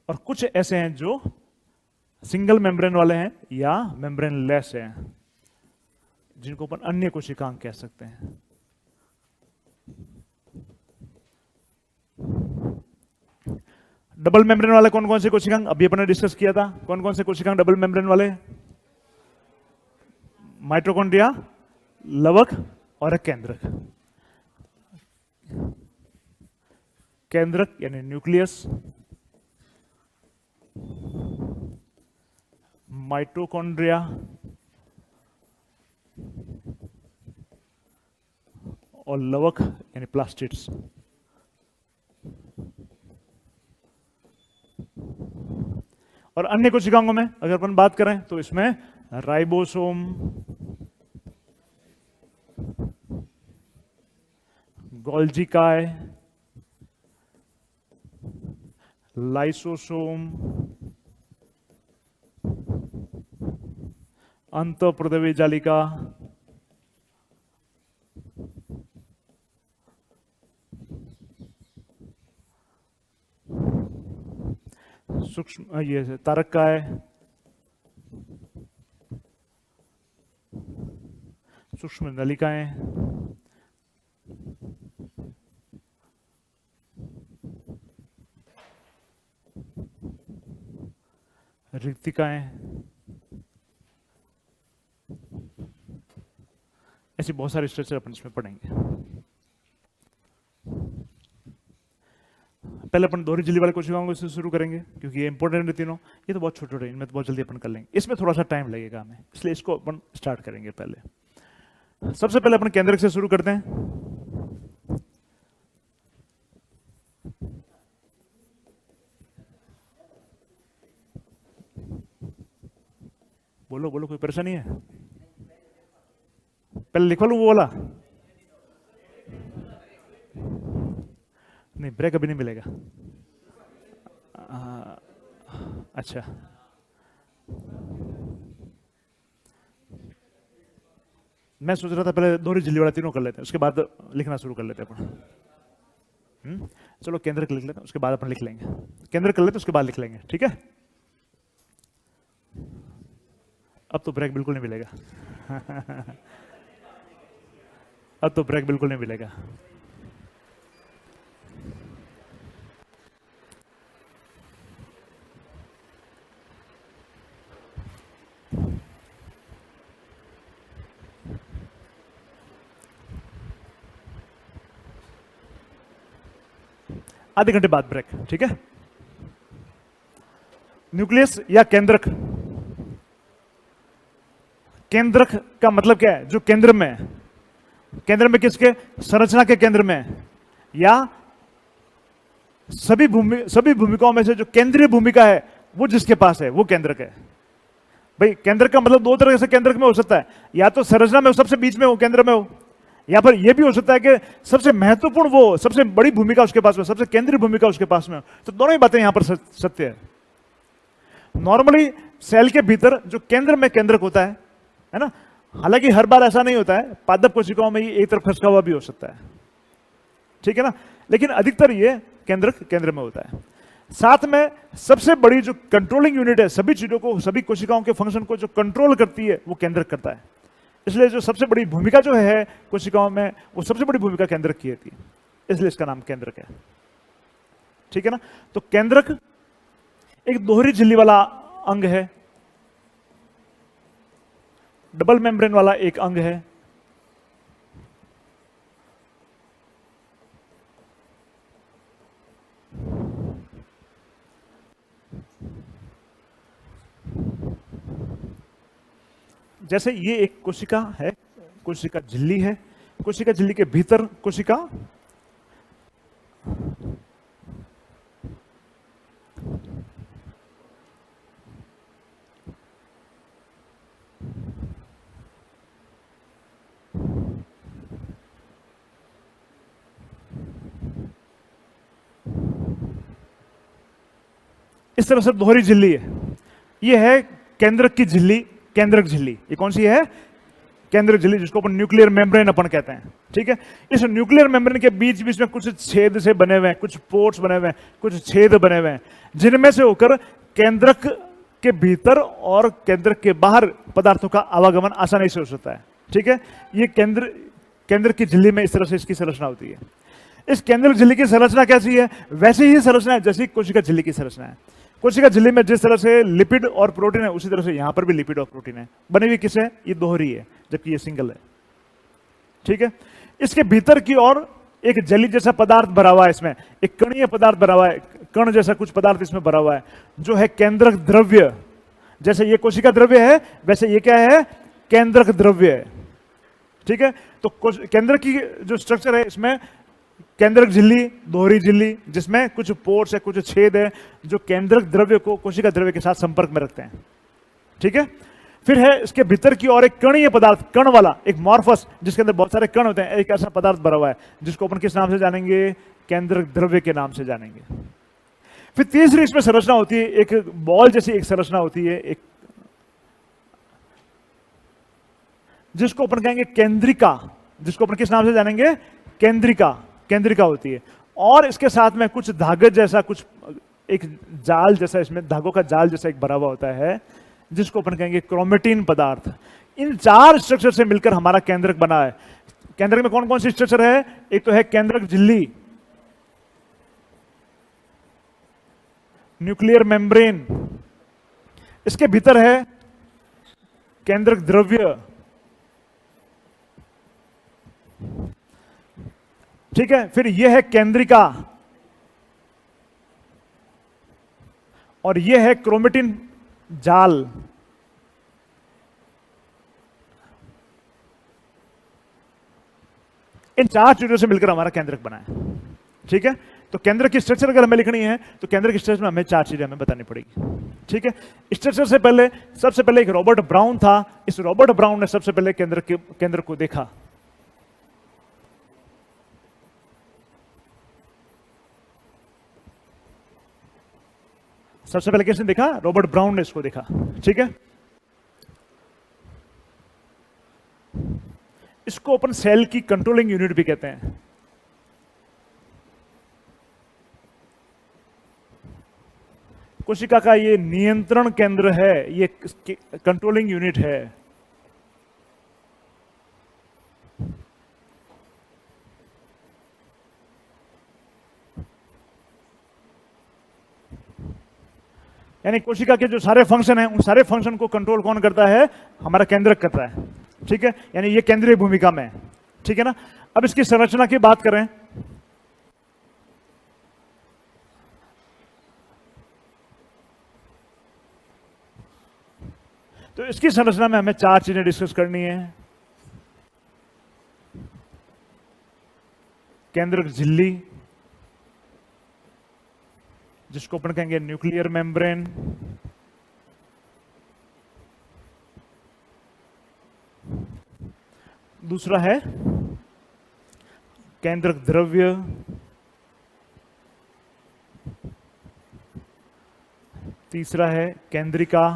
और कुछ ऐसे हैं जो सिंगल मेम्ब्रेन वाले हैं या मेम्ब्रेन लेस हैं, जिनको अपन अन्य कोशिकांग कह सकते हैं। डबल मेम्ब्रेन वाले कौन कौन से कोशिकांग अभी अपन ने डिस्कस किया था? कौन कौन से कोशिकांग डबल मेम्ब्रेन वाले? माइटोकॉन्ड्रिया, लवक और केंद्रक। केंद्रक यानी न्यूक्लियस, माइटोकॉन्ड्रिया और लवक यानी प्लास्टिड्स। और अन्य कोशिकाओं में अगर अपन बात करें तो इसमें राइबोसोम, गोल्जी काय, लाइसोसोम, अंतःप्रद्रव्य जालिका, सूक्ष्म ये तारक काय, सूक्ष्म नलिकाएं, रिक्तिकाएं, ऐसी बहुत सारे स्ट्रक्चर अपन इसमें पढ़ेंगे। पहले अपन दोहरी झिल्ली वाले कोशिकाओं से शुरू करेंगे क्योंकि ये इंपॉर्टेंट है तीनों। ये तो बहुत छोटे छोटे, इनमें तो बहुत जल्दी अपन कर लेंगे, इसमें थोड़ा सा टाइम लगेगा हमें, इसलिए इसको अपन स्टार्ट करेंगे। पहले सबसे पहले अपन केंद्रक से शुरू करते हैं। बोलो बोलो, कोई परेशानी है? पहले लिखवा लूं वो वाला? नहीं, ब्रेक अभी नहीं मिलेगा। अच्छा, मैं सोच रहा था पहले दोहरी झिल्ली वाला तीनों कर लेते हैं, उसके बाद लिखना शुरू कर लेते हैं अपन। चलो केंद्रक लिख लेते हैं, उसके बाद अपन लिख लेंगे। केंद्रक कर लेते हैं, उसके बाद लिख लेंगे, ठीक है? अब तो ब्रेक बिल्कुल नहीं मिलेगा। अब तो ब्रेक बिल्कुल नहीं मिलेगा। आधे घंटे बाद ब्रेक, ठीक है? न्यूक्लियस या केंद्रक। केंद्रक का मतलब क्या है? जो केंद्र में है। केंद्र में किसके? संरचना के केंद्र में, या सभी भूमिकाओं में से जो केंद्रीय भूमिका है वो जिसके पास है वो केंद्रक है। भाई केंद्रक का मतलब दो तरह से केंद्रक में हो सकता है, या तो संरचना में हो, सबसे बीच में हो, केंद्र में हो, या फिर यह भी हो सकता है कि सबसे महत्वपूर्ण वो, सबसे बड़ी भूमिका उसके पास में, सबसे केंद्रीय भूमिका उसके पास में हो। तो दोनों ही बातें यहां पर सत्य है। नॉर्मली सेल के भीतर जो केंद्र में केंद्रक होता है ना, हालांकि हर बार ऐसा नहीं होता है, पादप कोशिकाओं में ये एक तरफ खसका हुआ भी हो सकता है, ठीक है ना, लेकिन अधिकतर ये केंद्रक केंद्र में होता है। साथ में सबसे बड़ी जो कंट्रोलिंग यूनिट है, सभी चीजों को, सभी कोशिकाओं के फंक्शन को जो कंट्रोल करती है वो केंद्रक करता है। इसलिए जो सबसे बड़ी भूमिका जो है कोशिकाओं में, वो सबसे बड़ी भूमिका केंद्रक की होती है, इसलिए इसका नाम केंद्रक है, ठीक है ना। तो केंद्रक एक दोहरी झिल्ली वाला अंग है, डबल मेम्ब्रेन वाला एक अंग है। जैसे ये एक कोशिका है, कोशिका झिल्ली है, कोशिका झिल्ली के भीतर कोशिका इस तरह से दोहरी झिल्ली है। ये है केंद्रक की झिल्ली, केंद्रक झिल्ली। ये कौन सी है? केंद्रक झिल्ली, जिसको अपन न्यूक्लियर मेम्ब्रेन अपन कहते हैं, ठीक है। इस न्यूक्लियर मेम्ब्रेन के बीच बीच में कुछ छेद से बने हुए हैं, कुछ पोर्ट्स बने हुए हैं, कुछ छेद बने हुए हैं, जिनमें से होकर केंद्रक के भीतर और केंद्रक के बाहर पदार्थों का आवागमन आसानी से हो सकता है, ठीक है। ये केंद्र की झिल्ली में इस तरह से इसकी संरचना होती है। इस केंद्रक झिल्ली की संरचना कैसी है? वैसी ही संरचना है जैसी कोशिका झिल्ली की संरचना है। कोशिका झिल्ली में जिस तरह से लिपिड और प्रोटीन है, उसी तरह से यहां पर भी लिपिड और प्रोटीन है। बनी हुई किससे? ये दोहरी है, जबकि ये सिंगल है, ठीक है। इसके भीतर की ओर एक जली जैसा पदार्थ भरा हुआ है, इसमें एक कणीय पदार्थ भरा हुआ है, कण जैसा कुछ पदार्थ इसमें भरा हुआ है, जो है केंद्रक द्रव्य। जैसे ये कोशिका द्रव्य है, वैसे ये क्या है? केंद्रक द्रव्य है, ठीक है। तो केंद्र की जो स्ट्रक्चर है, इसमें केंद्रक झिल्ली, दोहरी झिल्ली, जिसमें कुछ पोर्स है, कुछ छेद है, जो केंद्रक द्रव्य को कोशिका द्रव्य के साथ संपर्क में रखते हैं, ठीक है। फिर है इसके भीतर की ओर एक कणीय पदार्थ, कण वाला एक मॉर्फस, जिसके अंदर बहुत सारे कण होते हैं, एक ऐसा पदार्थ भरा हुआ है, जिसको अपन किस नाम से जानेंगे? केंद्रक द्रव्य के नाम से जानेंगे। फिर तीसरी इसमें संरचना होती है, एक बॉल जैसी एक संरचना होती है, एक जिसको अपन कहेंगे केंद्रिका, जिसको अपन किस नाम से जानेंगे? केंद्रिका, केंद्रिका होती है। और इसके साथ में कुछ धागे जैसा, कुछ एक जाल जैसा, इसमें धागों का जाल जैसा एक भरा हुआ होता है, जिसको अपन कहेंगे क्रोमेटिन पदार्थ। इन चार स्ट्रक्चर से मिलकर हमारा केंद्रक बना है। केंद्रक में कौन कौन सी स्ट्रक्चर है? एक तो है केंद्रक झिल्ली, न्यूक्लियर मेम्ब्रेन, इसके भीतर है केंद्रक द्रव्य, ठीक है। फिर यह है केंद्रिका, और ये है क्रोमेटिन जाल। इन 4 चीजों से मिलकर हमारा केंद्रक बना है। ठीक है, तो केंद्र की स्ट्रक्चर अगर हमें लिखनी है तो केंद्र की स्ट्रक्चर में हमें 4 चीजें हमें बतानी पड़ेगी। ठीक है, स्ट्रक्चर से पहले सबसे पहले एक रॉबर्ट ब्राउन था। इस रॉबर्ट ब्राउन ने सबसे पहले केंद्र को देखा। सबसे पहले किसने देखा? रॉबर्ट ब्राउन ने इसको देखा। ठीक है, इसको अपन सेल की कंट्रोलिंग यूनिट भी कहते हैं। कोशिका का ये नियंत्रण केंद्र है, ये कंट्रोलिंग यूनिट है। यानी कोशिका के जो सारे फंक्शन हैं, उन सारे फंक्शन को कंट्रोल कौन करता है? हमारा केंद्रक करता है। ठीक है, यानी ये केंद्रीय भूमिका में है। ठीक है ना। अब इसकी संरचना की बात करें तो इसकी संरचना में हमें 4 चीजें डिस्कस करनी है। केंद्रक झिल्ली, जिसको अपन कहेंगे न्यूक्लियर मेम्ब्रेन। दूसरा है केंद्रक द्रव्य। तीसरा है केंद्रिका,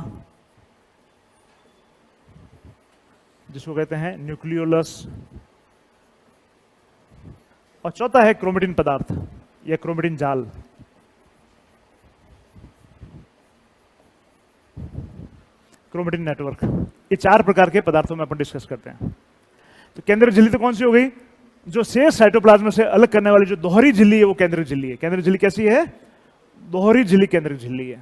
जिसको कहते हैं न्यूक्लियोलस। और चौथा है क्रोमेटिन पदार्थ या क्रोमेटिन जाल। Chromatin network. ये 4 प्रकार के पदार्थों में अपन डिस्कस करते हैं। तो केंद्रक झिल्ली तो कौन सी हो गई? जो शेष साइटोप्लाज्म से अलग करने वाली जो दोहरी झिल्ली है वो केंद्रक झिल्ली है। केंद्रक झिल्ली कैसी है? दोहरी झिल्ली केंद्रक झिल्ली है।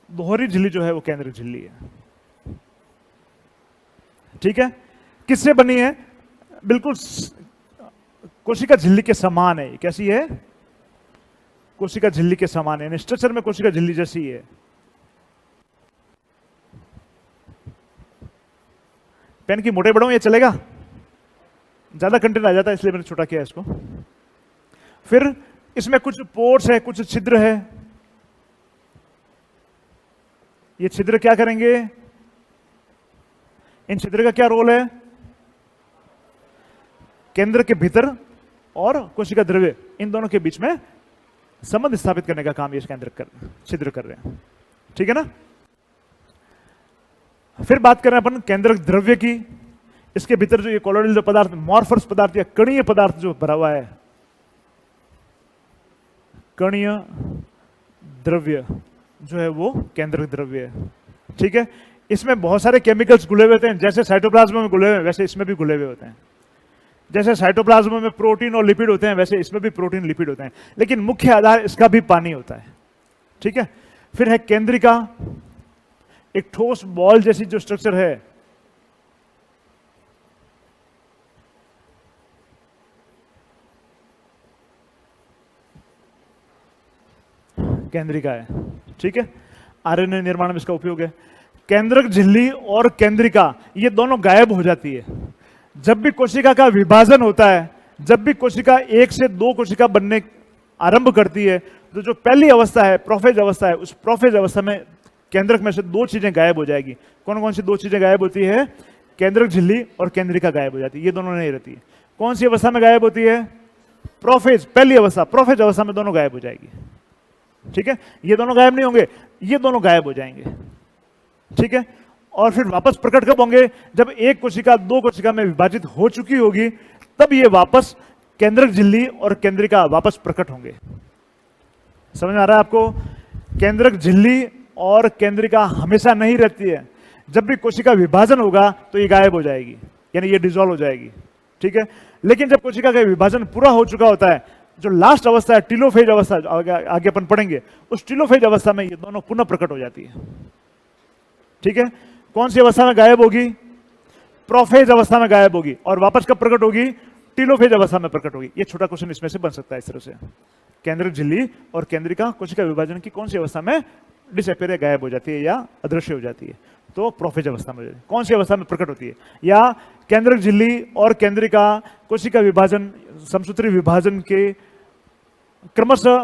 दोहरी झिल्ली जो है वो केंद्रक झिल्ली है। ठीक है, किससे बनी है? बिल्कुल कोशिका झिल्ली के समान है। कैसी है? कोशिका झिल्ली के समान है, स्ट्रक्चर में कोशिका झिल्ली जैसी है। पेन की मोटे बढ़ाऊं, ये चलेगा? ज्यादा कंटेंट आ जाता है इसलिए मैंने छोटा किया इसको। फिर इसमें कुछ पोर्स है, कुछ छिद्र है। ये छिद्र क्या करेंगे? इन छिद्र का क्या रोल है? केंद्र के भीतर और कोशिका द्रव्य, इन दोनों के बीच में संबंध स्थापित करने का काम ये छिद्र कर रहे हैं। ठीक है ना। फिर बात करें अपन केंद्रक द्रव्य की। इसके भीतर जो ये कोलोइडल जो पदार्थ, मॉर्फस पदार्थ या कणीय पदार्थ जो भरा हुआ है, कणीय द्रव्य जो है वो केंद्रक द्रव्य है। ठीक है, इसमें बहुत सारे केमिकल्स घुले हुए होते हैं। जैसे साइटोप्लाज्म में घुले हुए हैं वैसे इसमें भी घुले हुए होते हैं। जैसे साइटोप्लाज्म में प्रोटीन और लिपिड होते हैं वैसे इसमें भी प्रोटीन लिपिड होते हैं, लेकिन मुख्य आधार इसका भी पानी होता है। ठीक है, फिर है केंद्रिका, एक ठोस बॉल जैसी जो स्ट्रक्चर है। केंद्रिका है। ठीक है, आरएनए निर्माण में इसका उपयोग है। केंद्रक झिल्ली और केंद्रिका ये दोनों गायब हो जाती है जब भी कोशिका का विभाजन होता है। जब भी कोशिका 1 से 2 कोशिका बनने आरंभ करती है तो जो पहली अवस्था है, प्रोफेज अवस्था है, उस प्रोफेज अवस्था में केंद्रक में से 2 चीजें गायब हो जाएगी। कौन कौन सी 2 चीजें गायब होती है? केंद्रक झिल्ली और केंद्रिका गायब हो जाती है। ये दोनों नहीं रहती है। कौन सी अवस्था में गायब होती है? प्रोफेज, पहली अवस्था, प्रोफेज अवस्था में दोनों गायब हो जाएगी। ठीक है, ये दोनों गायब नहीं होंगे, ये दोनों गायब हो जाएंगे। ठीक है, और फिर वापस प्रकट कब होंगे? जब एक कोशिका 2 कोशिका में विभाजित हो चुकी होगी, तब ये वापस केंद्रक झिल्ली और केंद्रिका वापस प्रकट होंगे। समझ में आ रहा है आपको? केंद्रक झिल्ली और केंद्रिका हमेशा नहीं रहती है। जब भी कोशिका विभाजन होगा तो ये गायब हो जाएगी, यानी ये डिसॉल्व हो जाएगी। ठीक है, लेकिन जब कोशिका का विभाजन पूरा हो चुका होता है, जो लास्ट अवस्था है टीलोफेज अवस्था, आगे अपन पढ़ेंगे, उस टीलोफेज अवस्था में ये दोनों पुनः प्रकट हो जाती है। ठीक है, कौन सी अवस्था में गायब होगी? प्रोफेज अवस्था में गायब होगी। और वापस कब प्रकट होगी? टीलोफेज अवस्था में प्रकट होगी। ये छोटा क्वेश्चन इसमें से बन सकता है इस तरह से, केंद्रक झिल्ली और केंद्रिका कोशिका विभाजन की कौन सी अवस्था में डिसअपियर गायब हो जाती है या अदृश्य हो जाती है? तो प्रोफेज अवस्था में कौन सी अवस्था में प्रकट होती है? या केंद्रक झिल्ली और केंद्रिका कोशिका विभाजन समसूत्री विभाजन के क्रमशः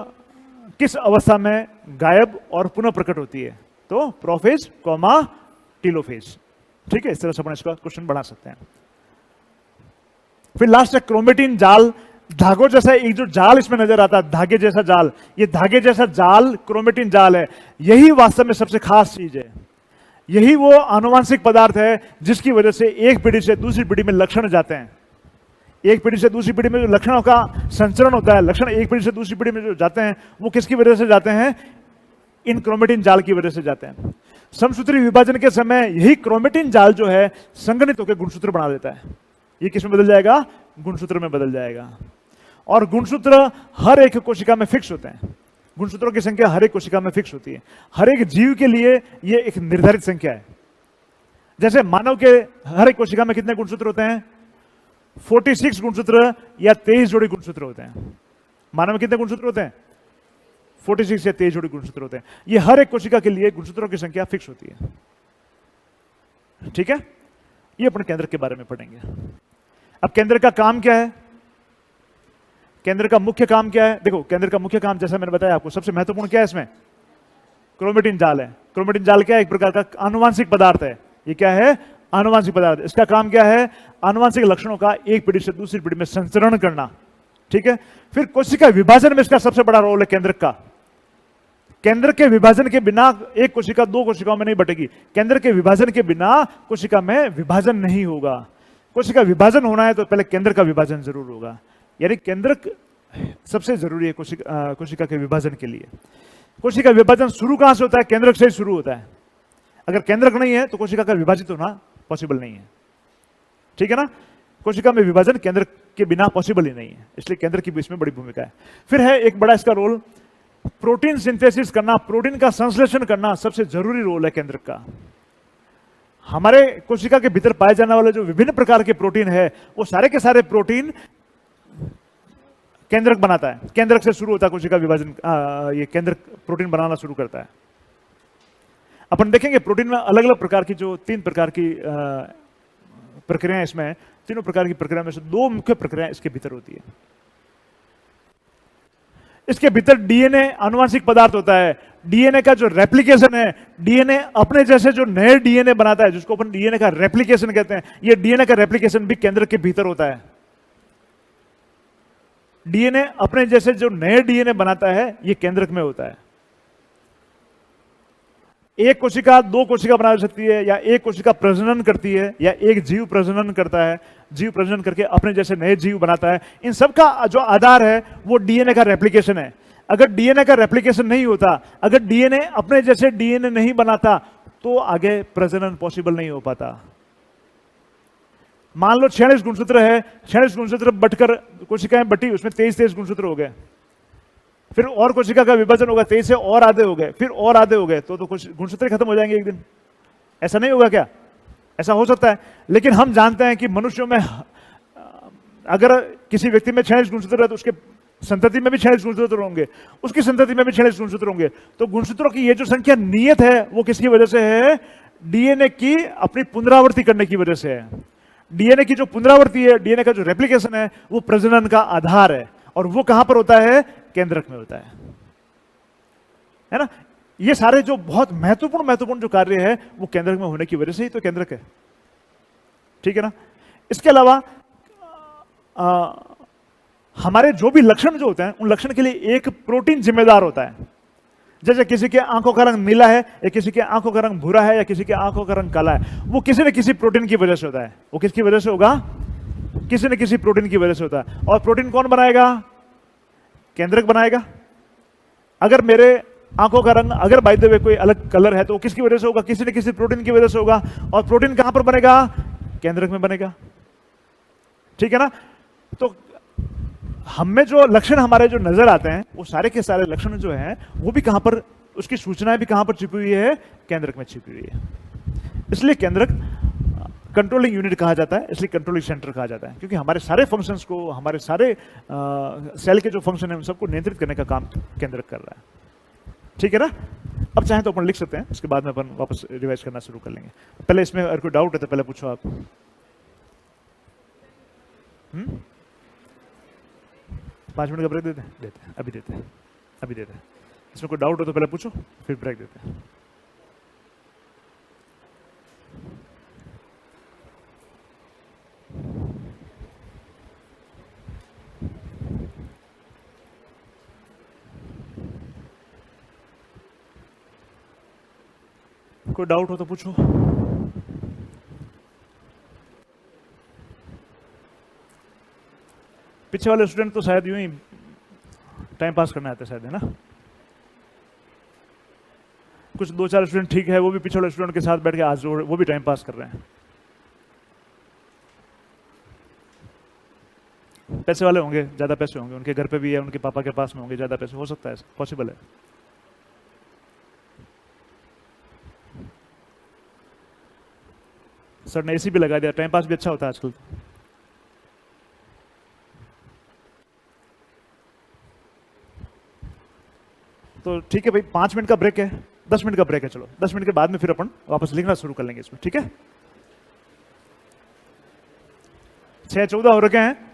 किस अवस्था में गायब और पुनः प्रकट होती है? तो प्रोफेज कॉमा टीलोफेज। ठीक है, इस तरह से अपन इसका क्वेश्चन बना सकते हैं। फिर लास्ट है क्रोमेटिन जाल। धागों जैसा एक जो जाल इसमें नजर आता है, धागे जैसा जाल, ये धागे जैसा जाल क्रोमेटिन जाल है। यही वास्तव में सबसे खास चीज है। यही वो आनुवांशिक पदार्थ है जिसकी वजह से एक पीढ़ी से दूसरी पीढ़ी में लक्षण जाते हैं। एक पीढ़ी से दूसरी पीढ़ी में जो लक्षणों का संचरण होता है, लक्षण एक पीढ़ी से दूसरी पीढ़ी में जो जाते हैं, वो किसकी वजह से जाते हैं? इन क्रोमेटिन जाल की वजह से जाते हैं। समसूत्री विभाजन के समय यही क्रोमेटिन जाल जो है संघनित होकर गुणसूत्र बना देता है। ये किसमें बदल जाएगा? गुणसूत्र में बदल जाएगा। और गुणसूत्र हर एक कोशिका में फिक्स होते हैं। गुणसूत्रों की संख्या हर एक कोशिका में फिक्स होती है। हर एक जीव के लिए ये एक निर्धारित संख्या है। जैसे मानव के हर एक कोशिका में कितने गुणसूत्र होते हैं? 46 गुणसूत्र या 23 जोड़ी गुणसूत्र होते हैं। मानव में कितने गुणसूत्र होते हैं? 46 या 23 जोड़ी गुणसूत्र होते हैं। ये हर एक कोशिका के लिए गुणसूत्रों की संख्या फिक्स होती है। ठीक है, ये अपन केंद्र के बारे में पढ़ेंगे। अब केंद्र का काम क्या है? केंद्र का मुख्य काम क्या है? देखो, केंद्र का मुख्य काम जैसा मैंने बताया आपको, सबसे महत्वपूर्ण क्या है इसमें? क्रोमेटिन जाल है। क्रोमेटिन जाल क्या है? एक प्रकार का आनुवांशिक पदार्थ है। ये क्या है? आनुवांशिक पदार्थ। इसका काम क्या है? आनुवांशिक लक्षणों का एक पीढ़ी से दूसरी पीढ़ी में संचरण करना। ठीक है, फिर कोशिका विभाजन में इसका सबसे बड़ा रोल है केंद्रक का। केंद्र के विभाजन के बिना एक कोशिका दो कोशिकाओं में नहीं बटेगी। केंद्र के विभाजन के बिना कोशिका में विभाजन नहीं होगा। कोशिका विभाजन होना है तो पहले केंद्र का विभाजन जरूर होगा। यानी केंद्रक सबसे जरूरी है कोशिका के विभाजन के लिए। कोशिका विभाजन शुरू कहां से होता है? केंद्रक से ही शुरू होता है। अगर केंद्रक नहीं है तो कोशिका का विभाजित होना पॉसिबल नहीं है। ठीक है ना? कोशिका में विभाजन केंद्र के बिना पॉसिबल ही नहीं है, इसलिए केंद्र की भी इसमें बड़ी भूमिका है। फिर है एक बड़ा इसका रोल, प्रोटीन सिंथेसिस करना, प्रोटीन का संश्लेषण करना सबसे जरूरी रोल है केंद्र का। हमारे कोशिका के भीतर पाए जाने वाले जो विभिन्न प्रकार के प्रोटीन है, वो सारे के सारे प्रोटीन केंद्रक बनाता है। केंद्रक से शुरू होता है कोशिका विभाजन। ये केंद्रक प्रोटीन बनाना शुरू करता है। अपन देखेंगे प्रोटीन में अलग अलग प्रकार की जो 3 प्रकार की प्रक्रियाएं इसमें, तीनों प्रकार की प्रक्रिया में से 2 मुख्य प्रक्रियाएं इसके भीतर होती है। इसके भीतर डीएनए आनुवांशिक पदार्थ होता है। डीएनए का जो रेप्लिकेशन है, डीएनए अपने जैसे जो नए डीएनए बनाता है, जिसको अपन डीएनए का रेप्लिकेशन कहते हैं, ये डीएनए का रेप्लिकेशन भी केंद्र के भीतर होता है। डीएनए अपने जैसे जो नए डीएनए बनाता है, ये केंद्रक में होता है। एक कोशिका 2 कोशिका बना सकती है, या एक कोशिका प्रजनन करती है, या एक जीव प्रजनन करता है। जीव प्रजनन करके अपने जैसे नए जीव बनाता है। इन सब का जो आधार है वो डीएनए का रेप्लिकेशन है। अगर डीएनए का रेप्लिकेशन नहीं होता, अगर डीएनए अपने जैसे डीएनए नहीं बनाता, तो आगे प्रजनन पॉसिबल नहीं हो पाता। मान लो 46 गुणसूत्र है, 46 गुणसूत्र बटकर कोशिकाएं बटी, उसमें 23 गुणसूत्र हो गए। फिर और कोशिका का विभाजन होगा, 23 से और आधे हो गए, फिर और आधे हो गए, तो कुछ गुणसूत्र खत्म हो जाएंगे एक दिन। ऐसा नहीं होगा क्या? ऐसा हो सकता है। लेकिन हम जानते हैं कि मनुष्यों में अगर किसी व्यक्ति में 46 गुणसूत्र है तो उसके संतति में भी 46 गुणसूत्र होंगे, उसकी संतति में भी 46 गुणसूत्र होंगे। तो गुणसूत्रों की ये जो संख्या नियत है, वो किसकी वजह से है? डीएनए की अपनी पुनरावृत्ति करने की वजह से है। डीएनए की जो पुनरावृत्ति है, डीएनए का जो रेप्लिकेशन है, वो प्रजनन का आधार है। और वो कहां पर होता है? केंद्रक में होता है ना? ये सारे जो बहुत महत्वपूर्ण जो कार्य है, वो केंद्रक में होने की वजह से ही तो केंद्रक है। ठीक है ना? इसके अलावा हमारे जो भी लक्षण जो होते हैं, उन लक्षण के लिए एक प्रोटीन जिम्मेदार होता है। जैसे किसी के आंखों का रंग नीला है, या किसी के आंखों का रंग भूरा है, या किसी के आंखों का रंग काला है, वो किसी न किसी प्रोटीन की वजह से होता है। वो किसकी वजह से होगा? किसी न किसी प्रोटीन की वजह से होता है। और प्रोटीन कौन बनाएगा? केंद्रक बनाएगा। अगर मेरे आंखों का रंग, अगर बाय द वे कोई अलग कलर है, तो वो किसकी वजह से होगा? किसी न किसी प्रोटीन की वजह से होगा। और प्रोटीन कहां पर बनेगा? केंद्रक में बनेगा। ठीक है ना? तो हमें जो लक्षण हमारे जो नजर आते हैं, वो सारे के सारे लक्षण जो हैं, वो भी कहां पर, उसकी सूचनाएं भी कहां पर छिपी हुई है? केंद्रक में छिपी हुई है। इसलिए केंद्रक कंट्रोलिंग यूनिट कहा जाता है, इसलिए कंट्रोलिंग सेंटर कहा जाता है, क्योंकि हमारे सारे फंक्शंस को, हमारे सारे सेल के जो फंक्शन है उन सबको नियंत्रित करने का काम केंद्रित कर रहा है। ठीक है ना? अब चाहे तो अपन लिख सकते हैं, उसके बाद में अपन वापस रिवाइज करना शुरू कर लेंगे। पहले इसमें अगर कोई डाउट है तो पहले पूछो आप। 5 मिनट का ब्रेक देते हैं, अभी देते हैं, अभी देते हैं। इसमें कोई डाउट हो तो पहले पूछो, फिर ब्रेक देते हैं। कोई डाउट हो तो पूछो। पीछे वाले स्टूडेंट तो शायद यूं ही टाइम पास करने आते शायद, है ना? कुछ 2-4 स्टूडेंट ठीक है, वो भी पीछे वाले स्टूडेंट के साथ बैठ के आज वो भी टाइम पास कर रहे हैं। पैसे वाले होंगे, ज्यादा पैसे होंगे, उनके घर पे भी है, उनके पापा के पास में होंगे ज्यादा पैसे, हो सकता है, पॉसिबल है। सर ने एसी भी लगा दिया, टाइम पास भी अच्छा होता है आजकल। तो ठीक है भाई, 5 मिनट का ब्रेक है, 10 मिनट का ब्रेक है, चलो 10 मिनट के बाद में फिर अपन वापस लिखना शुरू कर लेंगे इसमें, ठीक है? 6:14 हो रखे हैं।